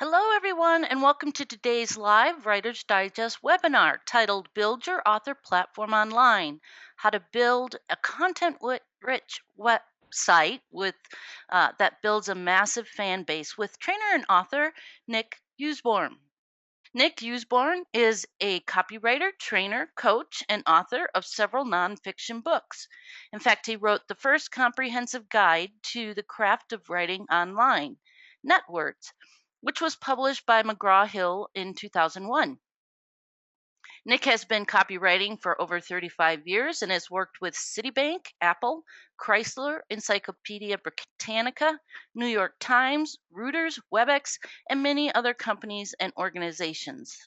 Hello, everyone, and welcome to today's live Writer's Digest webinar titled Build Your Author Platform Online, How to Build a Content-Rich Website that Builds a Massive Fan Base with trainer and author Nick Usborne. Nick Usborne is a copywriter, trainer, coach, and author of several nonfiction books. In fact, he wrote the first comprehensive guide to the craft of writing online, NetWords, which was published by McGraw Hill in 2001. Nick has been copywriting for over 35 years and has worked with Citibank, Apple, Chrysler, Encyclopedia Britannica, New York Times, Reuters, WebEx, and many other companies and organizations.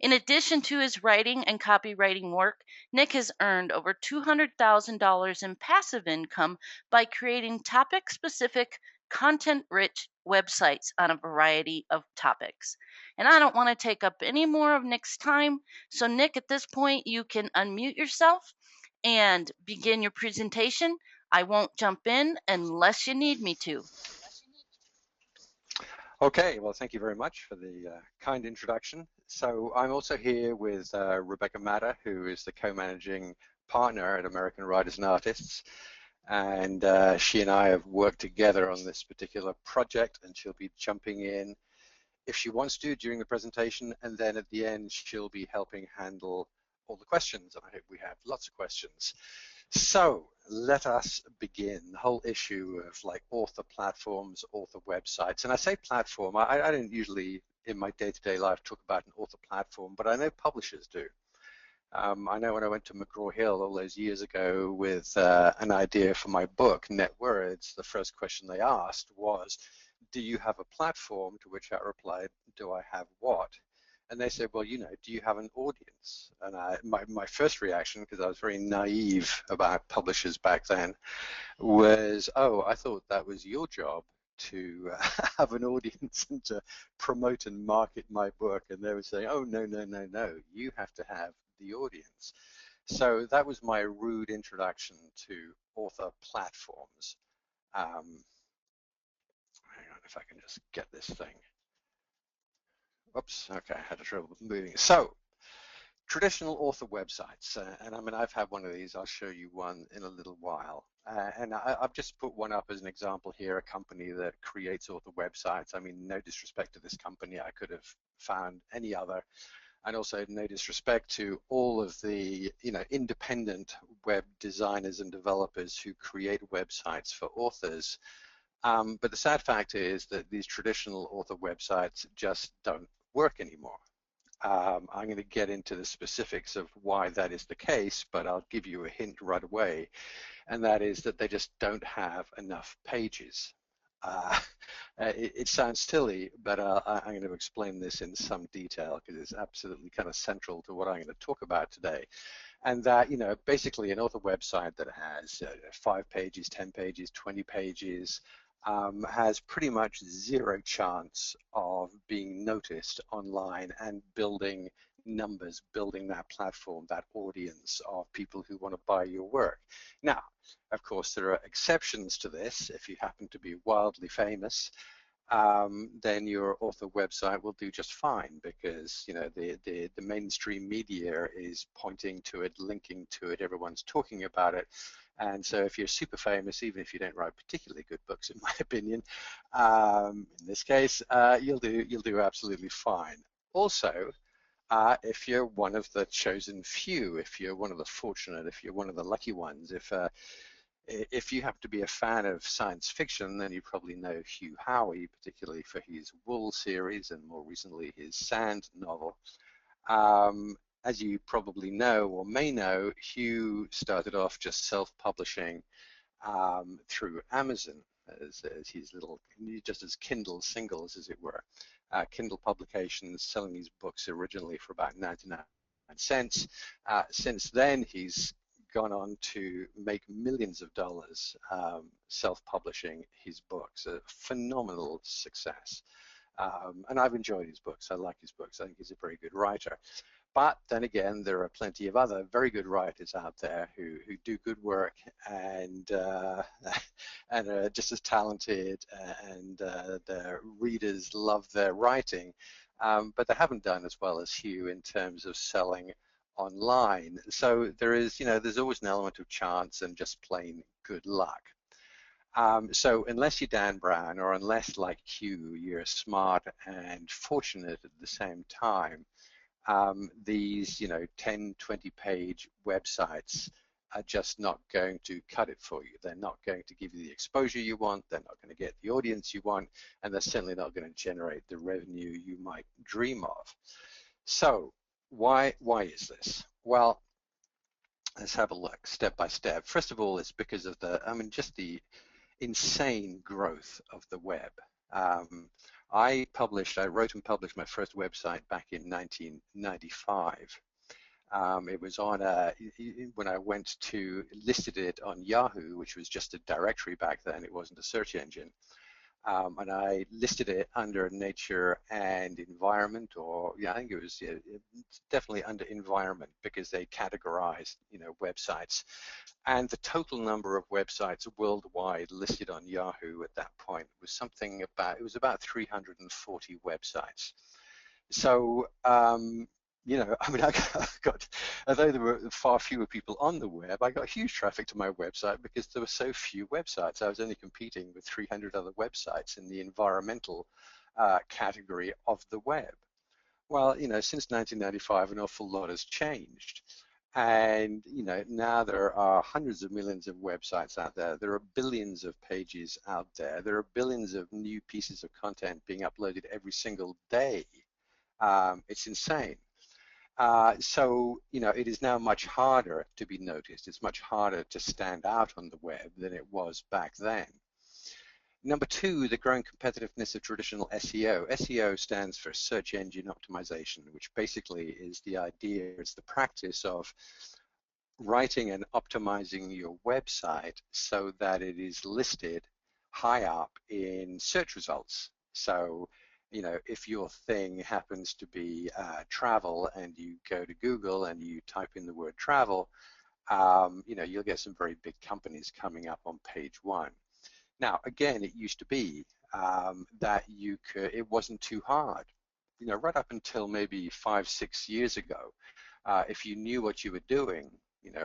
In addition to his writing and copywriting work, Nick has earned over $200,000 in passive income by creating topic specific, content rich websites on a variety of topics. And I don't want to take up any more of Nick's time. So, Nick, at this point, you can unmute yourself and begin your presentation. I won't jump in unless you need me to. Okay, well, thank you very much for the kind introduction. So I'm also here with Rebecca Matter, who is the co-managing partner at American Writers and Artists. And she and I have worked together on this particular project, and she'll be jumping in if she wants to during the presentation. And then at the end, she'll be helping handle all the questions. And I hope we have lots of questions. So let us begin. The whole issue of like author platforms, author websites. And I say platform, I don't usually in my day-to-day life talk about an author platform, but I know publishers do. I know when I went to McGraw Hill all those years ago with an idea for my book, NetWords, the first question they asked was, do you have a platform? To which I replied, do I have what? And they said, well, you know, do you have an audience? And my first reaction, because I was very naive about publishers back then, was, oh, I thought that was your job to have an audience and to promote and market my book. And they were saying, oh, no, no, no, no, you have to have the audience. So that was my rude introduction to author platforms. Hang on if I can just get this thing. Oops, okay, I had trouble moving. So, traditional author websites, and I mean, I've had one of these. I'll show you one in a little while. And I've just put one up as an example here, a company that creates author websites. I mean, no disrespect to this company. I could have found any other. And also no disrespect to all of the, you know, independent web designers and developers who create websites for authors. But the sad fact is that these traditional author websites just don't work anymore. I'm going to get into the specifics of why that is the case, but I'll give you a hint right away, and that is that they just don't have enough pages. It sounds silly, but I'm going to explain this in some detail because it's absolutely kind of central to what I'm going to talk about today. And that, you know, basically an author website that has 5 pages, 10 pages, 20 pages, has pretty much zero chance of being noticed online and building numbers, building that platform, that audience of people who want to buy your work. Now, of course, there are exceptions to this. If you happen to be wildly famous, then your author website will do just fine because, you know, the mainstream media is pointing to it, linking to it, everyone's talking about it. And so if you're super famous, even if you don't write particularly good books, in my opinion, in this case, you'll do absolutely fine. Also, if you're one of the chosen few, if you're one of the fortunate, if you're one of the lucky ones, if you happen to be a fan of science fiction, then you probably know Hugh Howey, particularly for his Wool series and more recently his Sand novel. As you probably know or may know, Hugh started off just self-publishing through Amazon as his little, just as Kindle singles, as it were. Kindle publications, selling his books originally for about 99 cents. Since then, he's gone on to make millions of dollars self-publishing his books, a phenomenal success. And I've enjoyed his books. I like his books. I think he's a very good writer. But then again, there are plenty of other very good writers out there who do good work and and are just as talented, and their readers love their writing, but they haven't done as well as Hugh in terms of selling online. So there is, there's always an element of chance and just plain good luck. So unless you're Dan Brown, or unless, like Hugh, you're smart and fortunate at the same time, these 10, 20-page websites are just not going to cut it for you. They're not going to give you the exposure you want, they're not going to get the audience you want, and they're certainly not going to generate the revenue you might dream of. So why is this? Well, let's have a look step by step. First of all, it's because of just the insane growth of the web. I wrote and published my first website back in 1995. It was on when I listed it on Yahoo, which was just a directory back then. It wasn't a search engine. And I listed it under nature and environment, or I think it was definitely under environment, because they categorized websites. And the total number of websites worldwide listed on Yahoo at that point was about 340 websites. So I got, although there were far fewer people on the web, I got huge traffic to my website because there were so few websites. I was only competing with 300 other websites in the environmental category of the web. Well, since 1995, an awful lot has changed. And now there are hundreds of millions of websites out there. There are billions of pages out there. There are billions of new pieces of content being uploaded every single day. It's insane. So it is now much harder to be noticed. It's much harder to stand out on the web than it was back then. Number two, the growing competitiveness of traditional SEO. SEO stands for search engine optimization, which basically is the idea, it's the practice of writing and optimizing your website so that it is listed high up in search results. So if your thing happens to be travel, and you go to Google and you type in the word travel, you'll get some very big companies coming up on page one. Now, again, it used to be that it wasn't too hard. Right up until maybe 5-6 years ago, if you knew what you were doing,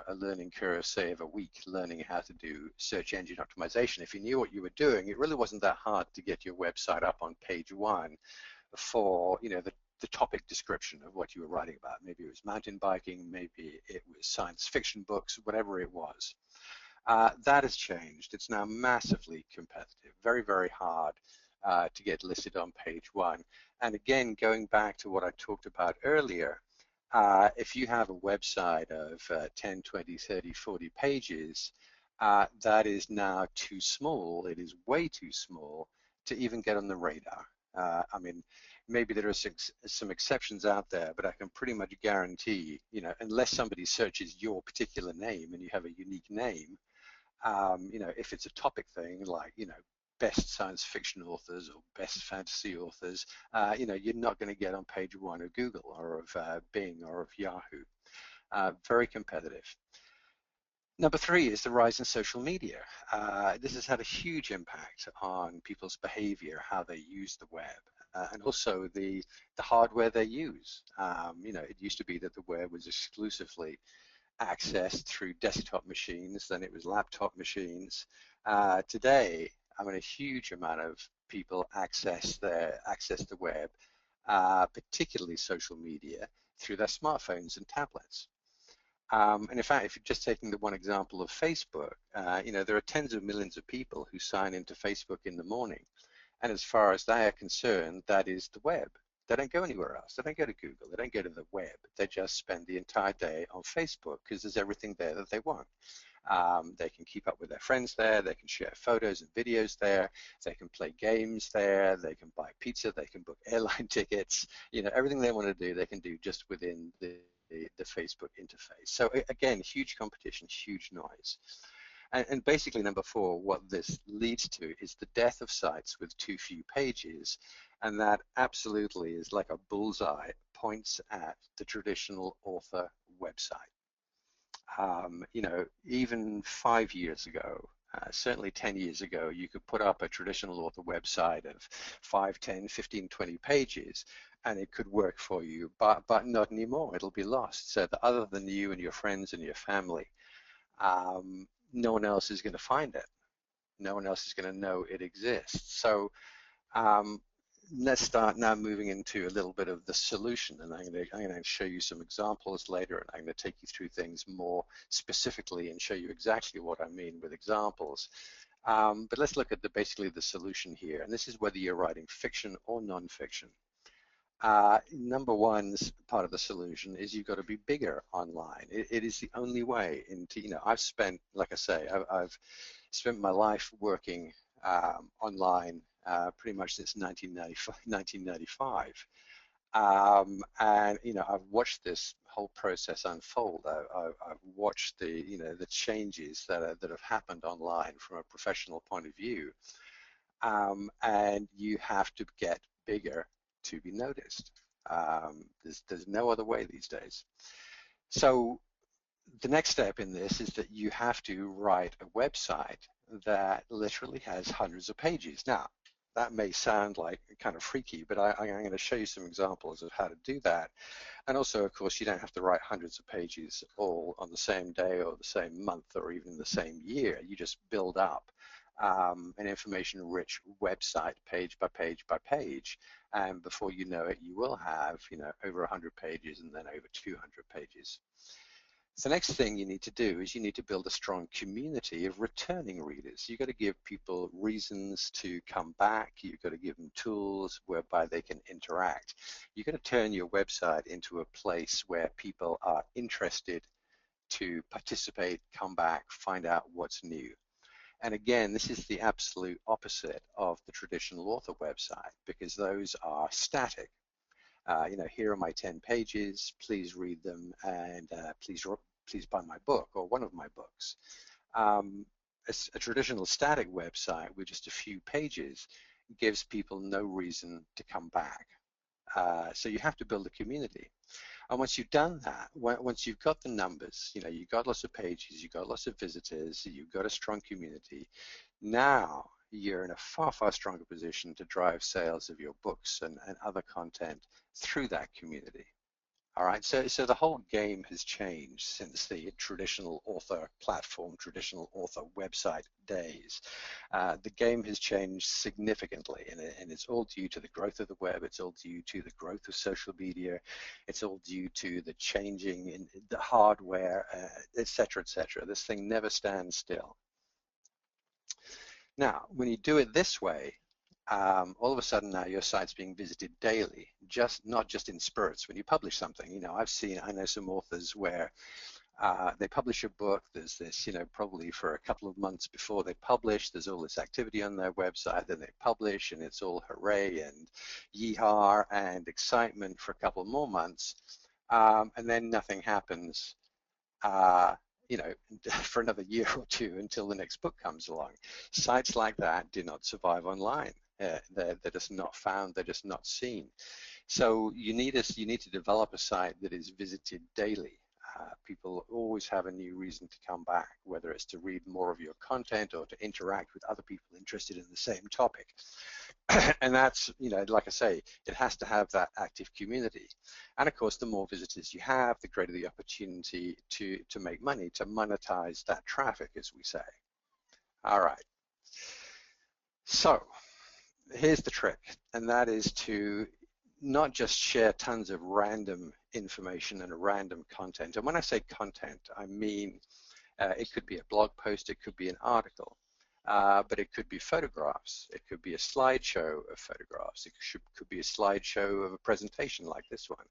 a learning curve, say, of a week, learning how to do search engine optimization, if you knew what you were doing, it really wasn't that hard to get your website up on page one for, the topic description of what you were writing about. Maybe it was mountain biking, maybe it was science fiction books, whatever it was. That has changed. It's now massively competitive, very, very hard to get listed on page one. And again, going back to what I talked about earlier, if you have a website of 10, 20, 30, 40 pages, that is now too small. It is way too small to even get on the radar. Maybe there are some exceptions out there, but I can pretty much guarantee, unless somebody searches your particular name and you have a unique name, if it's a topic thing like, best science fiction authors or best fantasy authors, you're not going to get on page one of Google or of Bing or of Yahoo. Very competitive. Number three is the rise in social media. This has had a huge impact on people's behavior, how they use the web, and also the hardware they use. It used to be that the web was exclusively accessed through desktop machines, then it was laptop machines. Today, a huge amount of people access the web, particularly social media, through their smartphones and tablets. And in fact, if you're just taking the one example of Facebook, there are tens of millions of people who sign into Facebook in the morning. And as far as they are concerned, that is the web. They don't go anywhere else. They don't go to Google. They don't go to the web. They just spend the entire day on Facebook because there's everything there that they want. They can keep up with their friends there. They can share photos and videos there. They can play games there. They can buy pizza. They can book airline tickets. Everything they want to do, they can do just within the Facebook interface. So again, huge competition, huge noise. And basically, number four, what this leads to is the death of sites with too few pages And that absolutely is like a bullseye, points at the traditional author website. You know, even 5 years ago, certainly 10 years ago, you could put up a traditional author website of 5, 10, 15, 20 pages, and it could work for you, but not anymore. It'll be lost. So that other than you and your friends and your family, no one else is going to find it. No one else is going to know it exists. So um, let's start now moving into a little bit of the solution, and I'm going to show you some examples later, and I'm going to take you through things more specifically and show you exactly what I mean with examples. But let's look at basically the solution here, and this is whether you're writing fiction or nonfiction. Number one part of the solution is you've got to be bigger online. It is the only way. I've spent, like I say, I've spent my life working online pretty much since 1995. And I've watched this whole process unfold. I've watched the changes that have happened online from a professional point of view. And you have to get bigger to be noticed. There's no other way these days. So the next step in this is that you have to write a website that literally has hundreds of pages. Now, that may sound like kind of freaky, but I'm going to show you some examples of how to do that. And also, of course, you don't have to write hundreds of pages all on the same day or the same month or even the same year. You just build up an information-rich website page by page by page. And before you know it, you will have, over 100 pages and then over 200 pages. So the next thing you need to do is you need to build a strong community of returning readers. You've got to give people reasons to come back. You've got to give them tools whereby they can interact. You've got to turn your website into a place where people are interested to participate, come back, find out what's new. And again, this is the absolute opposite of the traditional author website, because those are static. Here are my 10 pages, please read them, and please buy my book or one of my books. A traditional static website with just a few pages gives people no reason to come back. So you have to build a community. And once you've done that, once you've got the numbers, you've got lots of pages, you've got lots of visitors, you've got a strong community, now you're in a far, far stronger position to drive sales of your books and other content through that community. All right, so the whole game has changed since the traditional author platform, traditional author website days. The game has changed significantly, and it's all due to the growth of the web. It's all due to the growth of social media. It's all due to the changing in the hardware, et cetera, et cetera. This thing never stands still. Now, when you do it this way, all of a sudden now your site's being visited daily, not just in spurts. When you publish something, I know some authors where they publish a book, there's this, probably for a couple of months before they publish, there's all this activity on their website, then they publish, and it's all hooray and yeehaw and excitement for a couple more months, and then nothing happens for another year or two until the next book comes along. Sites like that do not survive online. They're just not found, they're just not seen. So you need to develop a site that is visited daily. People always have a new reason to come back, whether it's to read more of your content or to interact with other people interested in the same topic. And that's, like I say, it has to have that active community. And of course, the more visitors you have, the greater the opportunity to make money, to monetize that traffic, as we say. All right. So here's the trick, and that is to not just share tons of random information and random content. And when I say content, I mean it could be a blog post, it could be an article. But it could be photographs. It could be a slideshow of photographs. It could be a slideshow of a presentation like this one.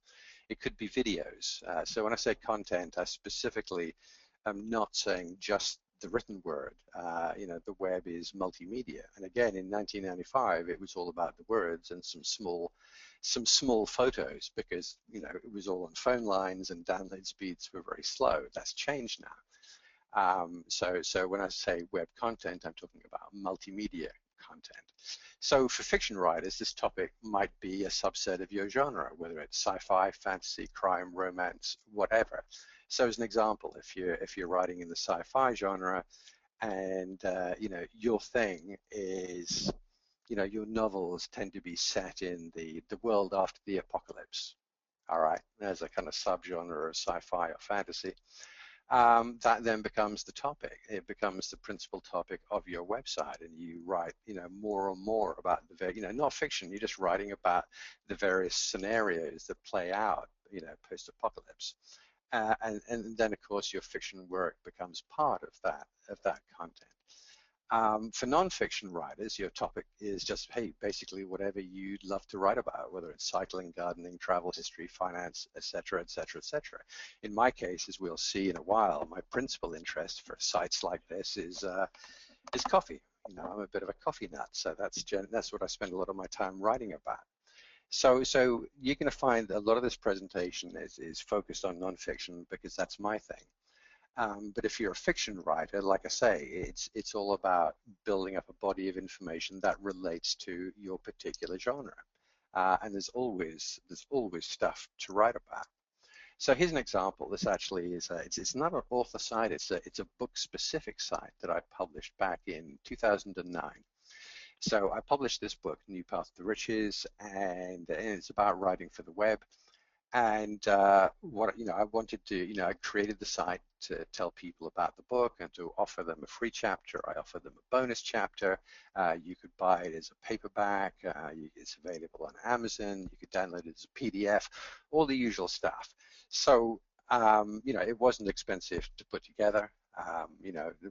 It could be videos. So when I say content, I specifically am not saying just the written word. The web is multimedia. And again, in 1995, it was all about the words and some small photos, because it was all on phone lines and download speeds were very slow. That's changed now. So when I say web content, I'm talking about multimedia content. So for fiction writers, this topic might be a subset of your genre, whether it's sci-fi, fantasy, crime, romance, whatever. So as an example, if you're writing in the sci-fi genre, and your thing is, your novels tend to be set in the world after the apocalypse. All right, there's a kind of subgenre of sci-fi or fantasy. That then becomes the topic. It becomes the principal topic of your website, and you write, more and more about not fiction. You're just writing about the various scenarios that play out, post-apocalypse. And then, of course, your fiction work becomes part of that content. For nonfiction writers, your topic is just, hey, basically whatever you'd love to write about, whether it's cycling, gardening, travel history, finance, etc., etc., etc. In my case, as we'll see in a while, my principal interest for sites like this is coffee. I'm a bit of a coffee nut, so that's what I spend a lot of my time writing about. So you're going to find a lot of this presentation is focused on nonfiction because that's my thing. But if you're a fiction writer, like I say, it's all about building up a body of information that relates to your particular genre. And there's always stuff to write about. So here's an example. This actually is it's not an author site. It's a book-specific site that I published back in 2009. So I published this book, New Path to Riches, and it's about writing for the web. And what I wanted to, I created the site to tell people about the book and to offer them a free chapter. I offered them a bonus chapter. You could buy it as a paperback. It's available on Amazon. You could download it as a PDF, all the usual stuff. So it wasn't expensive to put together.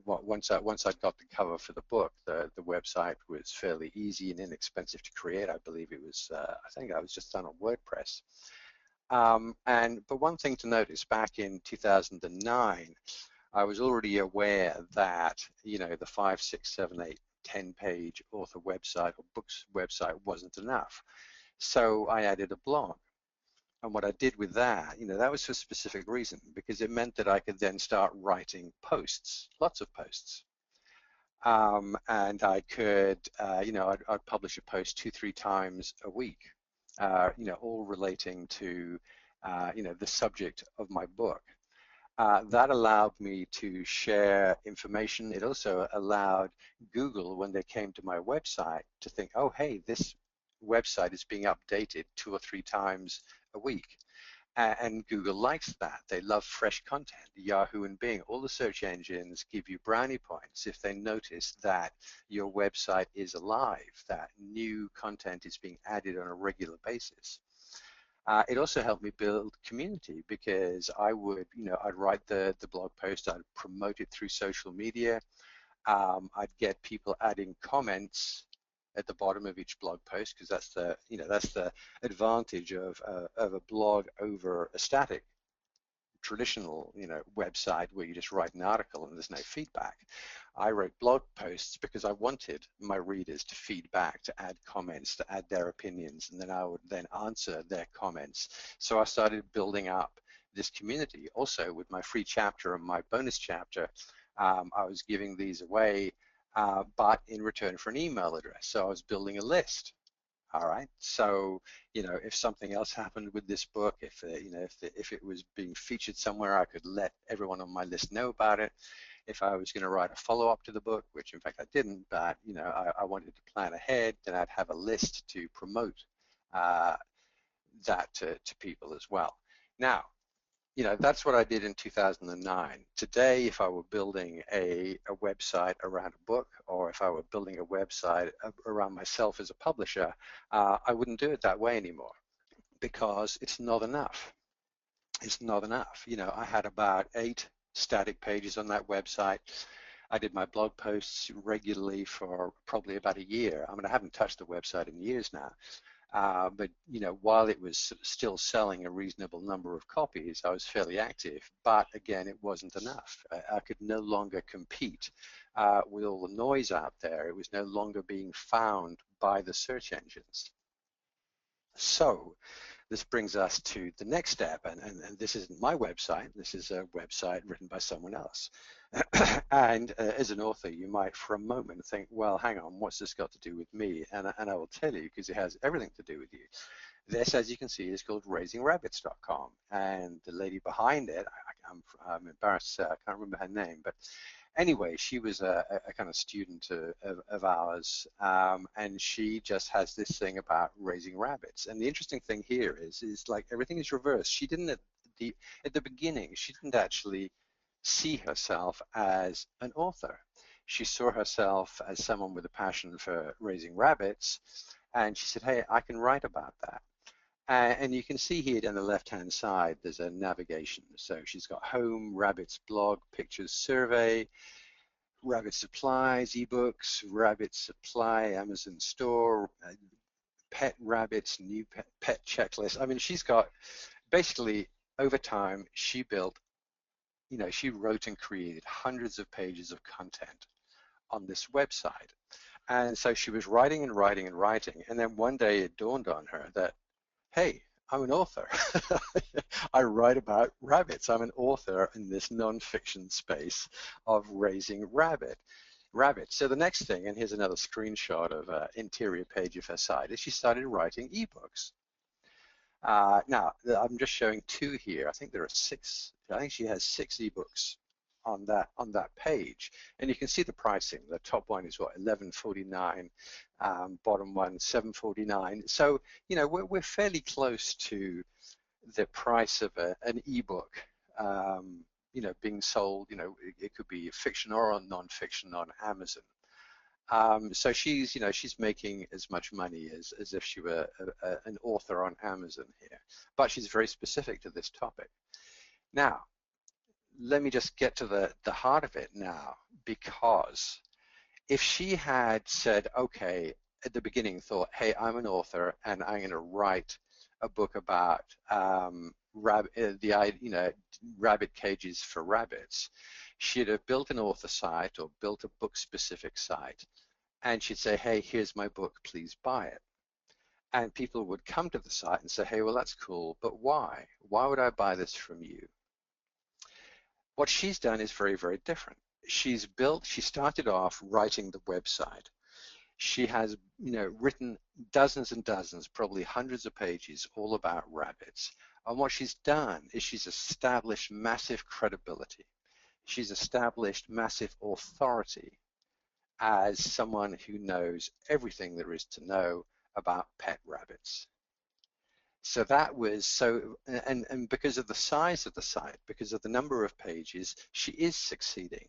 Once I got the cover for the book, the website was fairly easy and inexpensive to create. I believe it was, I think I was just done on WordPress. But one thing to notice, back in 2009, I was already aware that, the 5, 6, 7, 8, 10-page author website or books website wasn't enough. So I added a blog. And what I did with that, that was for a specific reason, because it meant that I could then start writing posts, lots of posts. And I could, I'd publish a post 2-3 times a week, all relating to, the subject of my book. That allowed me to share information. It also allowed Google, when they came to my website, to think, oh, hey, this website is being updated 2 or 3 times a week. And Google likes that. They love fresh content. Yahoo and Bing, all the search engines give you brownie points if they notice that your website is alive, that new content is being added on a regular basis. It also helped me build community because I would, I'd write the blog post, I'd promote it through social media. I'd get people adding comments at the bottom of each blog post, because that's the advantage of a blog over a static traditional website where you just write an article and there's no feedback. I wrote blog posts because I wanted my readers to feedback, to add comments, to add their opinions, and then I would then answer their comments. So I started building up this community. Also, with my free chapter and my bonus chapter, I was giving these away, but in return for an email address. So I was building a list. All right. So, if something else happened with this book, if it was being featured somewhere, I could let everyone on my list know about it. If I was going to write a follow-up to the book, which in fact I didn't, but I wanted to plan ahead, then I'd have a list to promote that to people as well. Now, that's what I did in 2009. Today, if I were building a website around a book, or if I were building a website around myself as a publisher, I wouldn't do it that way anymore, because it's not enough. It's not enough. I had about 8 static pages on that website. I did my blog posts regularly for probably about a year. I mean, I haven't touched the website in years now. But while it was still selling a reasonable number of copies, I was fairly active. But again, it wasn't enough. I could no longer compete with all the noise out there. It was no longer being found by the search engines. So this brings us to the next step, and this isn't my website. This is a website written by someone else. And as an author, you might for a moment think, well, hang on, what's this got to do with me? And I will tell you, because it has everything to do with you. This, as you can see, is called RaisingRabbits.com, and the lady behind it, I'm embarrassed to say I can't remember her name, but anyway, she was a kind of student of ours, and she just has this thing about raising rabbits. And the interesting thing here is like everything is reversed. She didn't at the beginning, she didn't actually see herself as an author. She saw herself as someone with a passion for raising rabbits, and she said, hey, I can write about that. And you can see here on the left-hand side, there's a navigation. So she's got home, rabbits blog, pictures survey, rabbit supplies, ebooks, rabbit supply, Amazon store, pet rabbits, new pet checklist. I mean, she's got basically over time, she built, she wrote and created hundreds of pages of content on this website. And so she was writing and writing and writing. And then one day it dawned on her that, hey, I'm an author. I write about rabbits. I'm an author in this nonfiction space of raising rabbits. So the next thing, and here's another screenshot of an interior page of her site, is she started writing ebooks. Now, I'm just showing two here. I think there are six. I think she has 6 ebooks on that page, and you can see the pricing. The top one is what, $11.49, bottom one $7.49. So we're fairly close to the price of an ebook. Being sold. It could be fiction or non-fiction on Amazon. So she's making as much money as if she were an author on Amazon here, but she's very specific to this topic. Now, let me just get to the heart of it now, because if she had said, okay, at the beginning thought, hey, I'm an author and I'm going to write a book about rabbit cages for rabbits, she'd have built an author site or built a book-specific site, and she'd say, hey, here's my book, please buy it. And people would come to the site and say, hey, well, that's cool, but why? Why would I buy this from you? What she's done is very, very different. She started off writing the website. She has, written dozens and dozens, probably hundreds of pages, all about rabbits. And what she's done is she's established massive credibility. She's established massive authority as someone who knows everything there is to know about pet rabbits. So that was and because of the size of the site, because of the number of pages, she is succeeding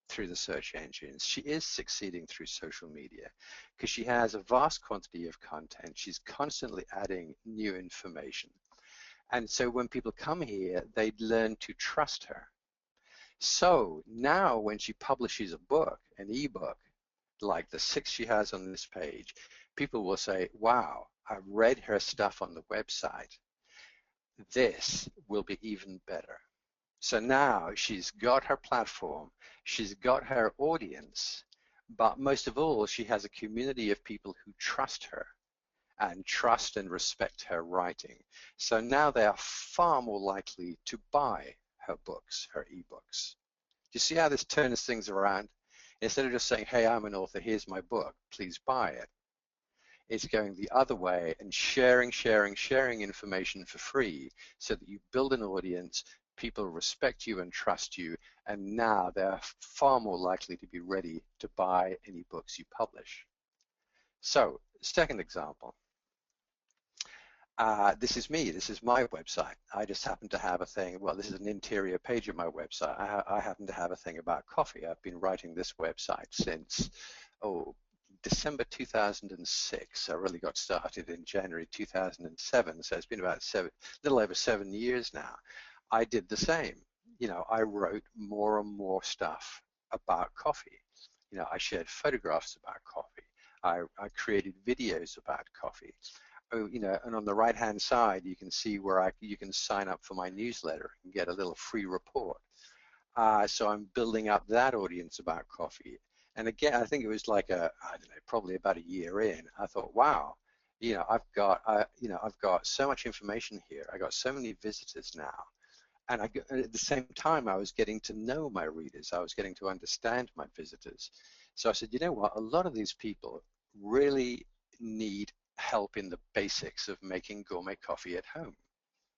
through the search engines. She is succeeding through social media because she has a vast quantity of content. She's constantly adding new information. And so when people come here, they learn to trust her. So now when she publishes a book, an ebook, like the 6 she has on this page, people will say, wow, I read her stuff on the website. This will be even better. So now she's got her platform, she's got her audience, but most of all, she has a community of people who trust her and trust and respect her writing. So now they are far more likely to buy her books, her ebooks. Do you see how this turns things around? Instead of just saying, hey, I'm an author, here's my book, please buy it. It's going the other way and sharing information for free so that you build an audience, people respect you and trust you, and now they're far more likely to be ready to buy any books you publish. So, second example. This is me. This is my website. I just happen to have a thing. Well, this is an interior page of my website. I happen to have a thing about coffee. I've been writing this website since, December 2006. I really got started in January 2007. So it's been about a little over 7 years now. I did the same. I wrote more and more stuff about coffee. I shared photographs about coffee. I created videos about coffee. And on the right-hand side, you can see where you can sign up for my newsletter and get a little free report. So I'm building up that audience about coffee. And again, I think it was like probably about a year in. I thought, wow, I've got so much information here. I got so many visitors now. And at the same time, I was getting to know my readers. I was getting to understand my visitors. So I said, you know what? A lot of these people really need help in the basics of making gourmet coffee at home.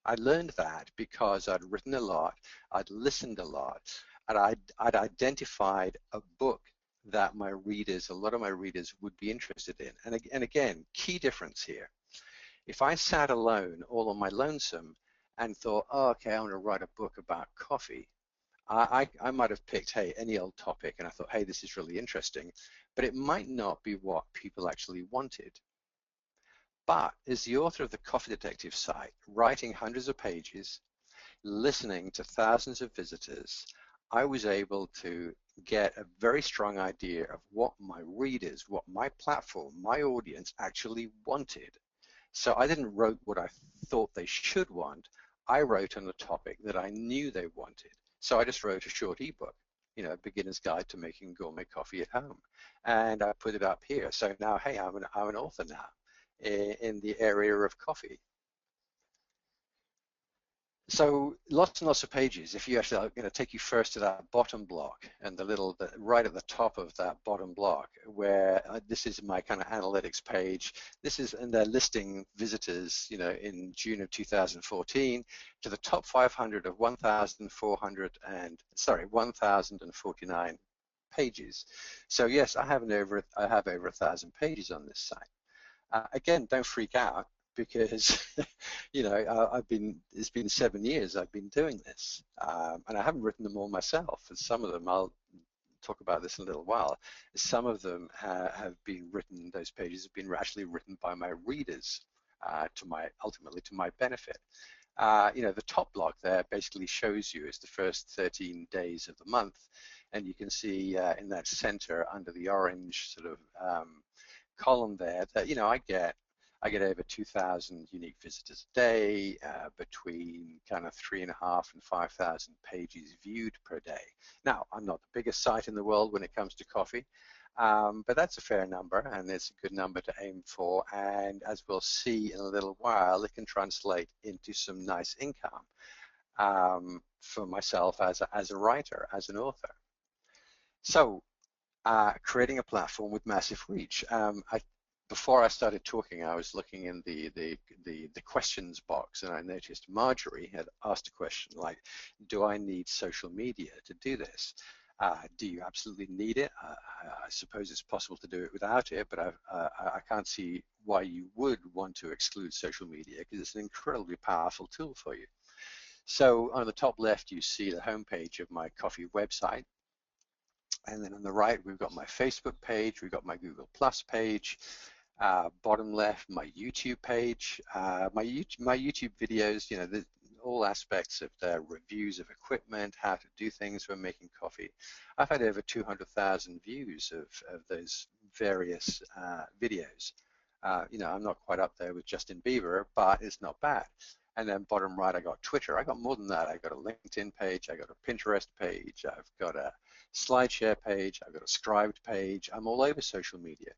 I learned that because I'd written a lot, I'd listened a lot, and I'd identified a book that my readers, a lot of my readers, would be interested in. And again, key difference here. If I sat alone, all on my lonesome, and thought, oh, okay, I want to write a book about coffee, I might have picked, hey, any old topic, and I thought, hey, this is really interesting, but it might not be what people actually wanted. But as the author of the Coffee Detective site, writing hundreds of pages, listening to thousands of visitors, I was able to get a very strong idea of what my readers, what my platform, my audience actually wanted. So I didn't write what I thought they should want. I wrote on a topic that I knew they wanted. So I just wrote a short ebook, a beginner's guide to making gourmet coffee at home. And I put it up here. So now, hey, I'm an author now in the area of coffee. So lots and lots of pages. If you actually, take you first to that bottom block, and right at the top of that bottom block, where this is my kind of analytics page. And they're listing visitors, in June of 2014 to the top 500 of 1,049 pages. So yes, I have over 1,000 pages on this site. Again, don't freak out, because it's been 7 years I've been doing this, and I haven't written them all myself. And some of them, I'll talk about this in a little while, some of them have been written, those pages have been actually written by my readers, ultimately to my benefit. The top block there basically shows you it's the first 13 days of the month, and you can see in that center under the orange sort of column there that I get over 2,000 unique visitors a day, between kind of 3.5 and 5,000 pages viewed per day. Now, I'm not the biggest site in the world when it comes to coffee, but that's a fair number, and it's a good number to aim for. And as we'll see in a little while, it can translate into some nice income for myself as a writer, as an author. So, creating a platform with massive reach. Before I started talking, I was looking in the questions box, and I noticed Marjorie had asked a question like, do I need social media to do this? Do you absolutely need it? I suppose it's possible to do it without it, but I can't see why you would want to exclude social media, because it's an incredibly powerful tool for you. So on the top left, you see the homepage of my coffee website. And then on the right, we've got my Facebook page, we've got my Google Plus page. Bottom left, my YouTube page. My YouTube videos, all aspects of the reviews of equipment, how to do things when making coffee. I've had over 200,000 views of those various videos. I'm not quite up there with Justin Bieber, but it's not bad. And then bottom right, I got Twitter. I got more than that. I got a LinkedIn page. I got a Pinterest page. I've got a SlideShare page. I've got a Scribed page. I'm all over social media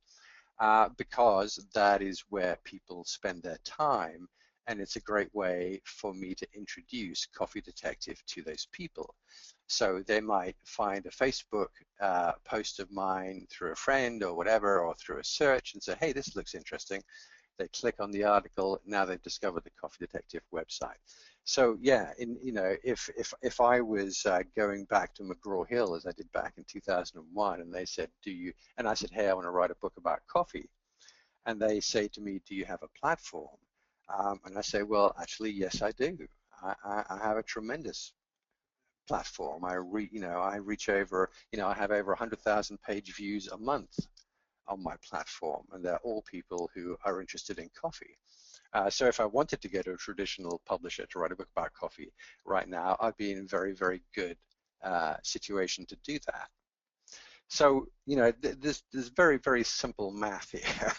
because that is where people spend their time, and it's a great way for me to introduce Coffee Detective to those people. So they might find a Facebook post of mine through a friend or whatever, or through a search, and say, hey, this looks interesting. They click on the article. Now they've discovered the Coffee Detective website. So yeah, if I was going back to McGraw Hill, as I did back in 2001, and they said, and I said, hey, I want to write a book about coffee, and they say to me, do you have a platform? And I say, well, actually, yes, I do. I have a tremendous platform. I reach over, I have over 100,000 page views a month on my platform, and they're all people who are interested in coffee. So if I wanted to go to a traditional publisher to write a book about coffee right now, I'd be in a very, very good situation to do that. So, there's very, very simple math here.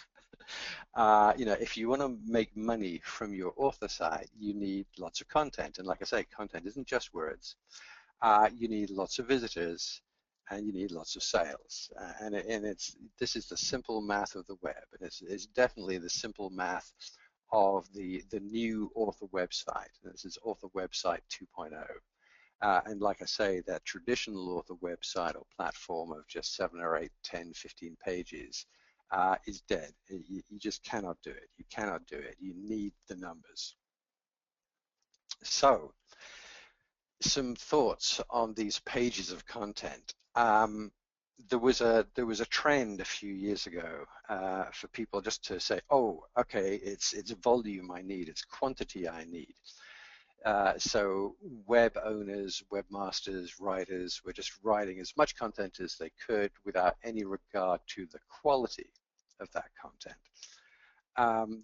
If you want to make money from your author side, you need lots of content. And like I say, content isn't just words. You need lots of visitors, and you need lots of sales. This is the simple math of the web, and it's definitely the simple math of the new author website. This is author website 2.0. And like I say, that traditional author website or platform of just 7 or 8, 10, 15 pages is dead. You just cannot do it. You cannot do it. You need the numbers. So, some thoughts on these pages of content. There was a trend a few years ago for people just to say, oh, okay, it's volume I need, it's quantity I need. So web owners, webmasters, writers were just writing as much content as they could without any regard to the quality of that content.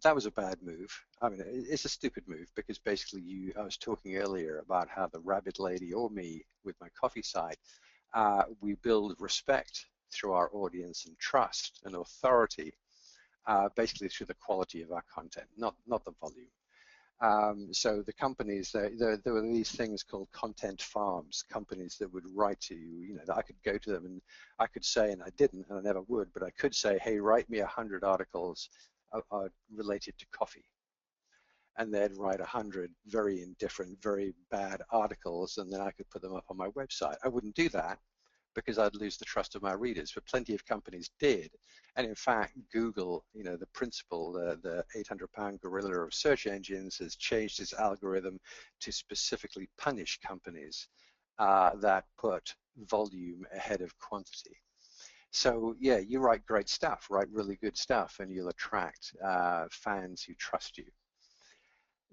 That was a bad move. I mean, it's a stupid move because basically I was talking earlier about how the Rabbit Lady or me with my coffee site, we build respect through our audience and trust and authority, basically through the quality of our content, not the volume. So the companies, there were these things called content farms, companies that would write to you, that I could go to them and I could say, and I didn't, and I never would, but I could say, hey, write me 100 articles related to coffee. And they'd write 100 very indifferent, very bad articles, and then I could put them up on my website. I wouldn't do that because I'd lose the trust of my readers, but plenty of companies did. And in fact, Google, the principal, the 800-pound gorilla of search engines, has changed its algorithm to specifically punish companies that put volume ahead of quantity. So yeah, you write great stuff, write really good stuff, and you'll attract fans who trust you.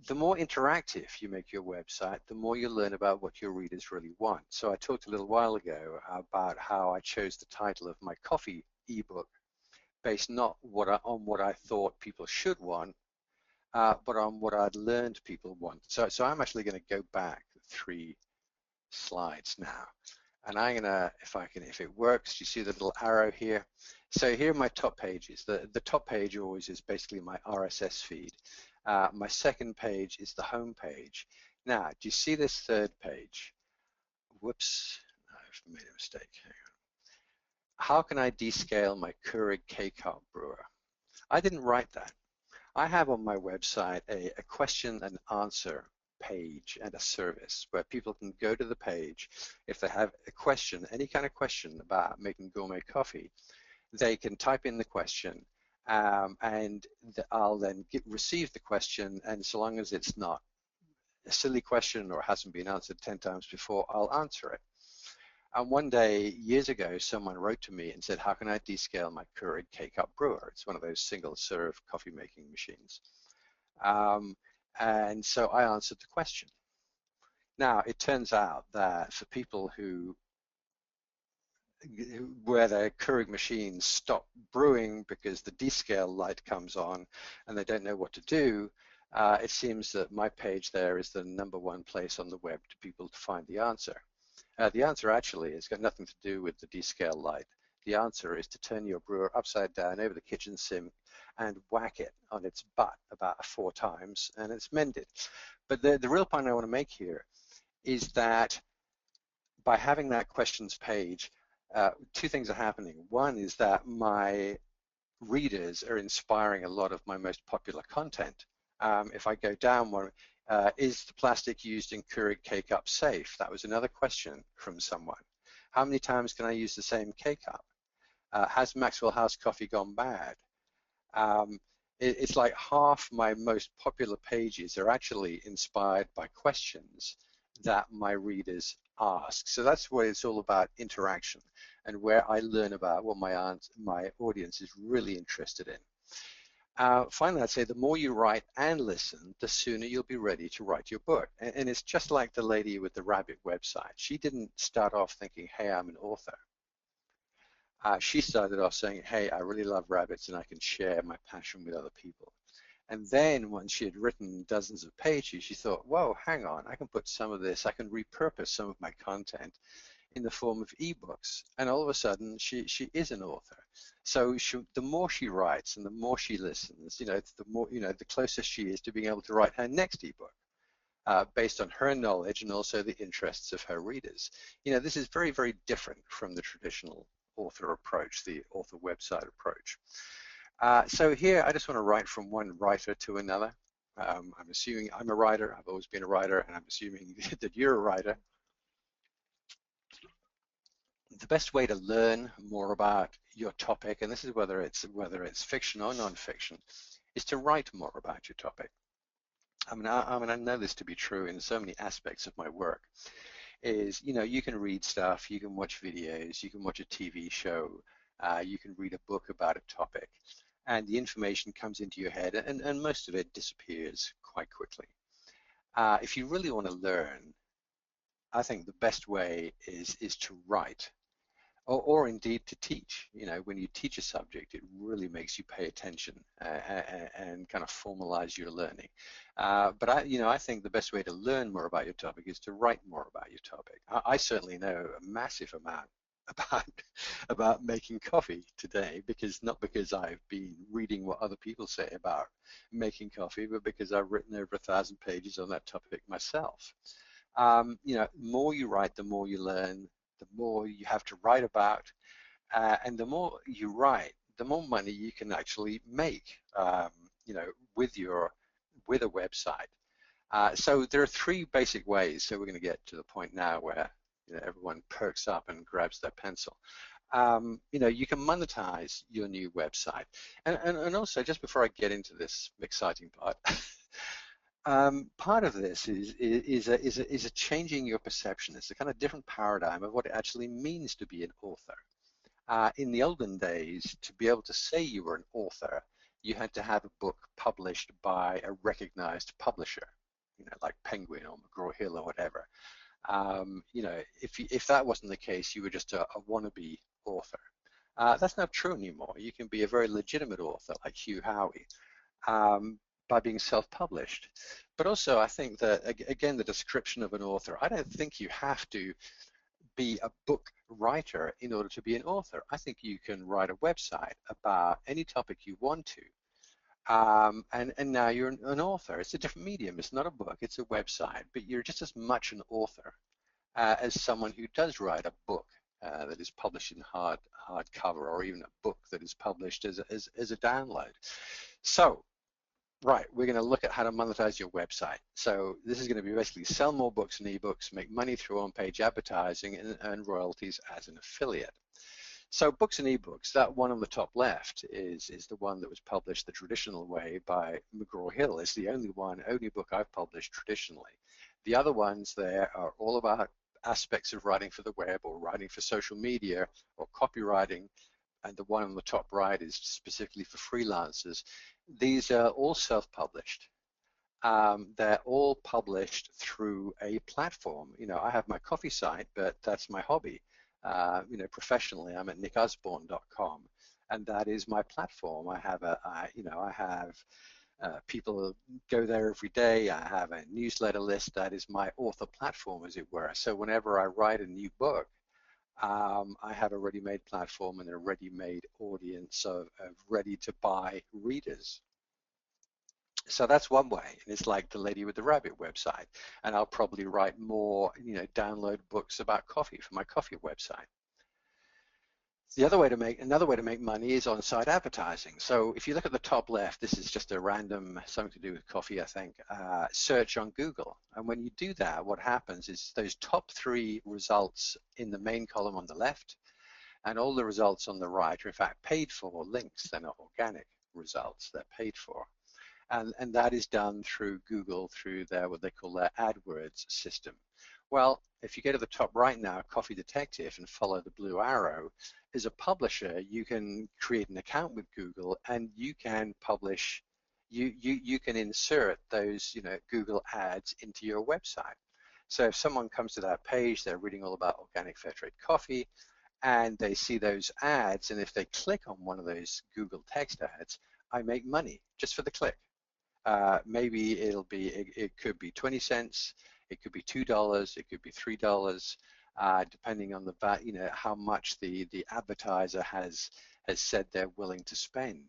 The more interactive you make your website, the more you learn about what your readers really want. So I talked a little while ago about how I chose the title of my coffee ebook based not on what I thought people should want, but on what I'd learned people want. So I'm actually going to go back 3 slides now. And I'm gonna, if it works, you see the little arrow here. So here are my top pages. The top page always is basically my RSS feed. My second page is the home page. Now, do you see this third page? Whoops, I've made a mistake. How can I descale my Keurig K-Cup brewer? I didn't write that. I have on my website a question and answer page and a service where people can go to the page. If they have a question, any kind of question about making gourmet coffee, they can type in the question, and I'll then receive the question, and so long as it's not a silly question or hasn't been answered 10 times before, I'll answer it. And one day, years ago, someone wrote to me and said, how can I descale my Keurig K-Cup brewer? It's one of those single-serve coffee-making machines. And so I answered the question. Now, it turns out that for people where their Keurig machines stop brewing because the descale light comes on and they don't know what to do, it seems that my page there is the #1 place on the web to people to find the answer. The answer actually has got nothing to do with the descale light. The answer is to turn your brewer upside down over the kitchen sink and whack it on its butt about 4 times, and it's mended. But the real point I want to make here is that by having that questions page, 2 things are happening. One is that my readers are inspiring a lot of my most popular content. If I go down one, is the plastic used in Keurig K-Cup safe? That was another question from someone. How many times can I use the same K-Cup? Has Maxwell House coffee gone bad? It's like half my most popular pages are actually inspired by questions that my readers ask. So that's what it's all about, interaction, and where I learn about what my audience is really interested in. Finally, I'd say the more you write and listen, the sooner you'll be ready to write your book. And it's just like the lady with the rabbit website. She didn't start off thinking, hey, I'm an author. She started off saying, hey, I really love rabbits and I can share my passion with other people. And then once she had written dozens of pages, she thought, whoa, hang on, I can put some of this, I can repurpose some of my content in the form of ebooks. And all of a sudden, she is an author. So the more she writes and the more she listens, the more, the closer she is to being able to write her next ebook based on her knowledge and also the interests of her readers. This is very, very different from the traditional author approach, the author website approach. So here, I just want to write from one writer to another. I'm assuming I'm a writer. I've always been a writer, and I'm assuming that you're a writer. The best way to learn more about your topic, and this is whether it's fiction or nonfiction, is to write more about your topic. I know this to be true in so many aspects of my work. Is, you can read stuff, you can watch videos, you can watch a TV show, you can read a book about a topic, and the information comes into your head, and most of it disappears quite quickly. If you really want to learn, I think the best way is to write, or indeed to teach. When you teach a subject, it really makes you pay attention and kind of formalize your learning. But I think the best way to learn more about your topic is to write more about your topic. I certainly know a massive amount about making coffee today, not because I've been reading what other people say about making coffee, but because I've written over 1,000 pages on that topic myself. The more you write, the more you learn, the more you have to write about, and the more you write, the more money you can actually make, with a website. So there are three basic ways. So we're going to get to the point now where everyone perks up and grabs their pencil. You can monetize your new website, and also, just before I get into this exciting part. Part of this is a changing your perception. It's a kind of different paradigm of what it actually means to be an author. In the olden days, to be able to say you were an author, you had to have a book published by a recognized publisher, like Penguin or McGraw Hill or whatever. If that wasn't the case, you were just a wannabe author. That's not true anymore. You can be a very legitimate author, like Hugh Howey. By being self-published. But also, I think that, again, the description of an author, I don't think you have to be a book writer in order to be an author. I think you can write a website about any topic you want to, and now you're an author. It's a different medium. It's not a book. It's a website, but you're just as much an author as someone who does write a book that is published in hardcover, or even a book that is published as a download. So, right, we're going to look at how to monetize your website. So this is going to be basically sell more books and ebooks, make money through on-page advertising, and earn royalties as an affiliate. So books and ebooks, that one on the top left is the one that was published the traditional way by McGraw Hill. It's the only book I've published traditionally. The other ones there are all about aspects of writing for the web, or writing for social media, or copywriting. And the one on the top right is specifically for freelancers. These are all self-published. They're all published through a platform. I have my coffee site, but that's my hobby. Professionally, I'm at nickosborne.com, and that is my platform. I have people go there every day. I have a newsletter list. That is my author platform, as it were. So whenever I write a new book, I have a ready-made platform and a ready-made audience of ready-to-buy readers. So that's one way, and it's like the Lady with the Rabbit website. And I'll probably write more, download books about coffee for my coffee website. Another way to make money is on-site advertising. So if you look at the top left, this is just a random, something to do with coffee, I think, search on Google. And when you do that, what happens is those top 3 results in the main column on the left, and all the results on the right are in fact paid for links. They're not organic results, they're paid for. And that is done through Google, through what they call their AdWords system. Well, if you go to the top right now, Coffee Detective, and follow the blue arrow, as a publisher, you can create an account with Google, and you can publish, you can insert those Google ads into your website. So if someone comes to that page, they're reading all about organic fair trade coffee, and they see those ads, and if they click on one of those Google text ads, I make money just for the click. Maybe it could be 20 cents, it could be $2, it could be $3, depending on how much the advertiser has said they're willing to spend.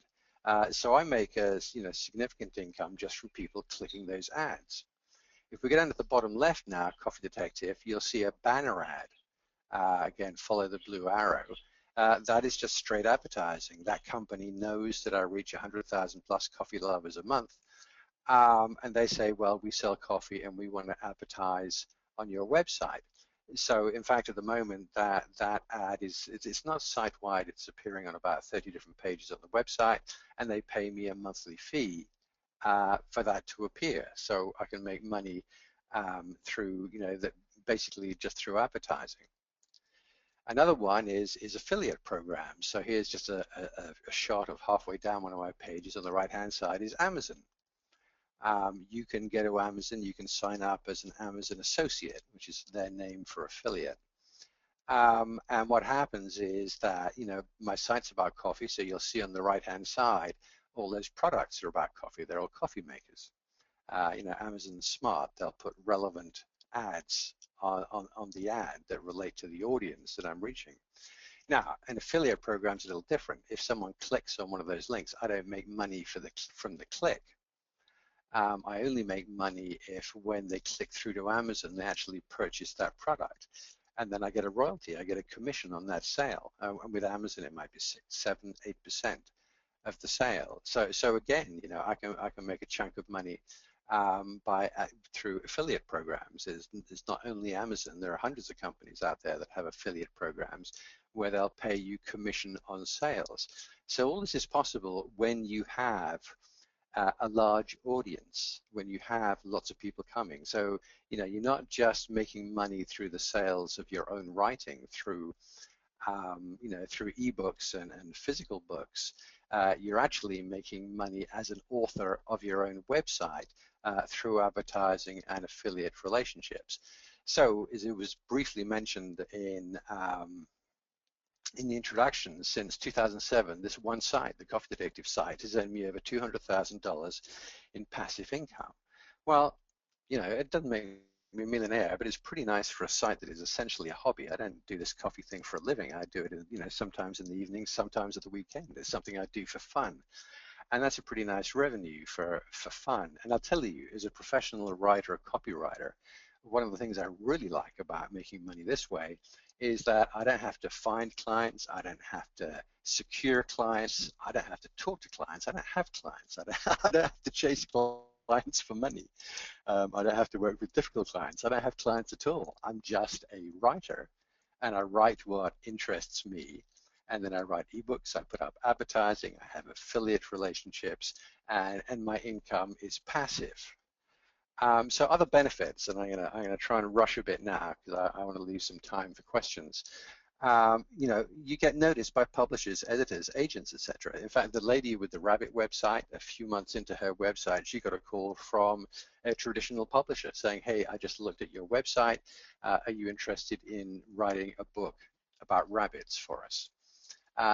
So I make a significant income just from people clicking those ads. If we go down to the bottom left now, Coffee Detective, you'll see a banner ad. Again, follow the blue arrow. That is just straight advertising. That company knows that I reach 100,000 plus coffee lovers a month. And they say, well, we sell coffee and we want to advertise on your website. So in fact, at the moment, that ad it's not site-wide. It's appearing on about 30 different pages on the website, and they pay me a monthly fee for that to appear. So I can make money through, that basically just through advertising. Another one is affiliate programs. So here's just a shot of halfway down one of my pages. On the right-hand side is Amazon. You can go to Amazon, you can sign up as an Amazon associate, which is their name for affiliate. And what happens is that, my site's about coffee, so you'll see on the right-hand side, all those products are about coffee. They're all coffee makers. Amazon's smart. They'll put relevant ads on the ad that relate to the audience that I'm reaching. Now, an affiliate program's a little different. If someone clicks on one of those links, I don't make money from the click. I only make money if when they click through to Amazon, they actually purchase that product. And then I get a royalty, I get a commission on that sale. And with Amazon, it might be 6, 7, 8% of the sale. So again, I can make a chunk of money through affiliate programs. There's not only Amazon, there are hundreds of companies out there that have affiliate programs where they'll pay you commission on sales. So all this is possible when you have a large audience, when you have lots of people coming. So, you're not just making money through the sales of your own writing, through through ebooks and physical books. You're actually making money as an author of your own website through advertising and affiliate relationships. So, as it was briefly mentioned in the introduction, since 2007, this one site, the Coffee Detective site, has earned me over $200,000 in passive income. Well, it doesn't make me a millionaire, but it's pretty nice for a site that is essentially a hobby. I don't do this coffee thing for a living. I do it, sometimes in the evenings, sometimes at the weekend. It's something I do for fun. And that's a pretty nice revenue for fun. And I'll tell you, as a professional writer, a copywriter, one of the things I really like about making money this way is that I don't have to find clients, I don't have to secure clients, I don't have to talk to clients, I don't have clients, I don't have to chase clients for money. I don't have to work with difficult clients, I don't have clients at all. I'm just a writer, and I write what interests me, and then I write ebooks, I put up advertising, I have affiliate relationships, and my income is passive. So other benefits, and I'm gonna try and rush a bit now because I want to leave some time for questions. You get noticed by publishers, editors, agents, etc. In fact, the lady with the rabbit website, a few months into her website, she got a call from a traditional publisher saying, "Hey, I just looked at your website. Are you interested in writing a book about rabbits for us?"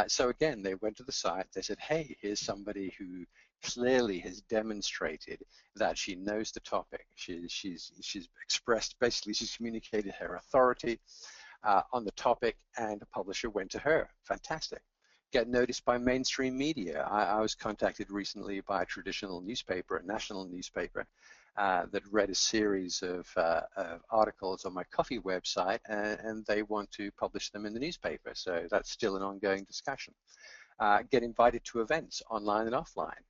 So again, they went to the site. They said, "Hey, here's somebody who clearly has demonstrated that she knows the topic. She's expressed, basically, she's communicated her authority on the topic," and the publisher went to her. Fantastic. Get noticed by mainstream media. I was contacted recently by a traditional newspaper, a national newspaper, that read a series of articles on my coffee website, and they want to publish them in the newspaper. So that's still an ongoing discussion. Get invited to events online and offline.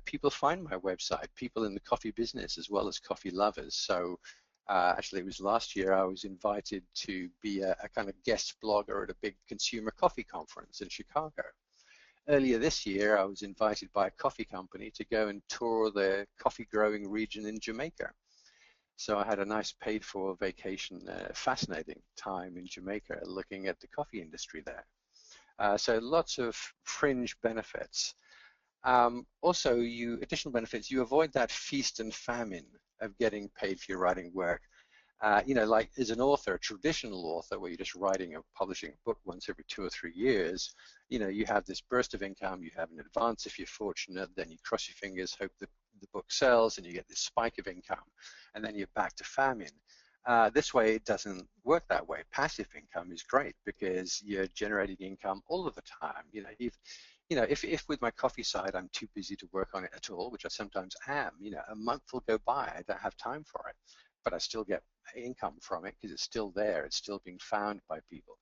People find my website, people in the coffee business as well as coffee lovers. So actually, it was last year I was invited to be a kind of guest blogger at a big consumer coffee conference in Chicago. Earlier this year, I was invited by a coffee company to go and tour the coffee growing region in Jamaica. So I had a nice paid for vacation, fascinating time in Jamaica looking at the coffee industry there. So lots of fringe benefits. Also, additional benefits, you avoid that feast and famine of getting paid for your writing work. Like as an author, a traditional author, where you're just writing or publishing a book once every 2 or 3 years, you have this burst of income, you have an advance if you're fortunate, then you cross your fingers, hope that the book sells, and you get this spike of income, and then you're back to famine. This way, it doesn't work that way. Passive income is great because you're generating income all of the time. If with my coffee side I'm too busy to work on it at all, which I sometimes am, a month will go by, I don't have time for it, but I still get income from it because it's still there, it's still being found by people.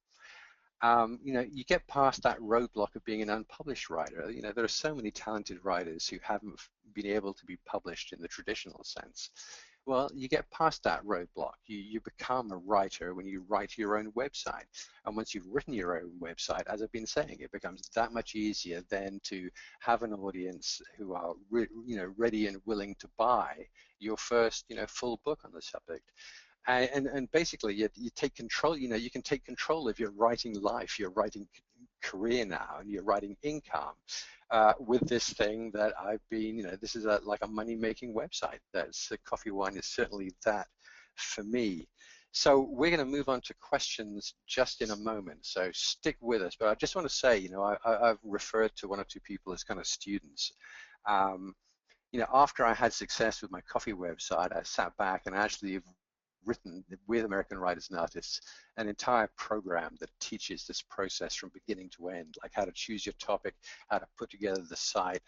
You get past that roadblock of being an unpublished writer. There are so many talented writers who haven't been able to be published in the traditional sense. Well, you get past that roadblock. You become a writer when you write your own website. And once you've written your own website, as I've been saying, it becomes that much easier then to have an audience who are ready and willing to buy your first full book on the subject. And basically you take control. You can take control of your writing life, your writing career now, and your writing income with this thing that I've been. This is like a money-making website. That's Coffee Wine is certainly that for me. So we're going to move on to questions just in a moment. So stick with us. But I just want to say, I've referred to one or two people as kind of students. After I had success with my coffee website, I sat back and actually written with American writers and artists an entire program that teaches this process from beginning to end, like how to choose your topic, how to put together the site,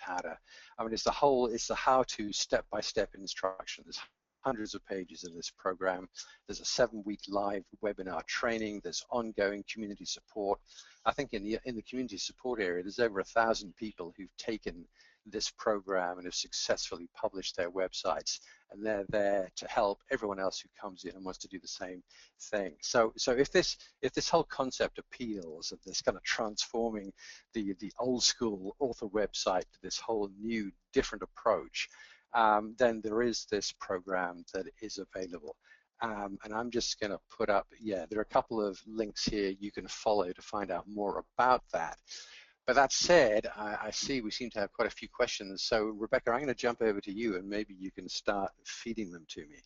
it's the how-to step-by-step instruction. There's hundreds of pages in this program. There's a 7-week live webinar training. There's ongoing community support. I think in the community support area, there's over 1,000 people who've taken this program and have successfully published their websites, and they're there to help everyone else who comes in and wants to do the same thing. So if this whole concept appeals of this kind of transforming the old school author website to this whole new different approach, then there is this program that is available. And I'm just going to put up, there are a couple of links here you can follow to find out more about that. But that said, I see we seem to have quite a few questions. So Rebecca, I'm going to jump over to you, and maybe you can start feeding them to me.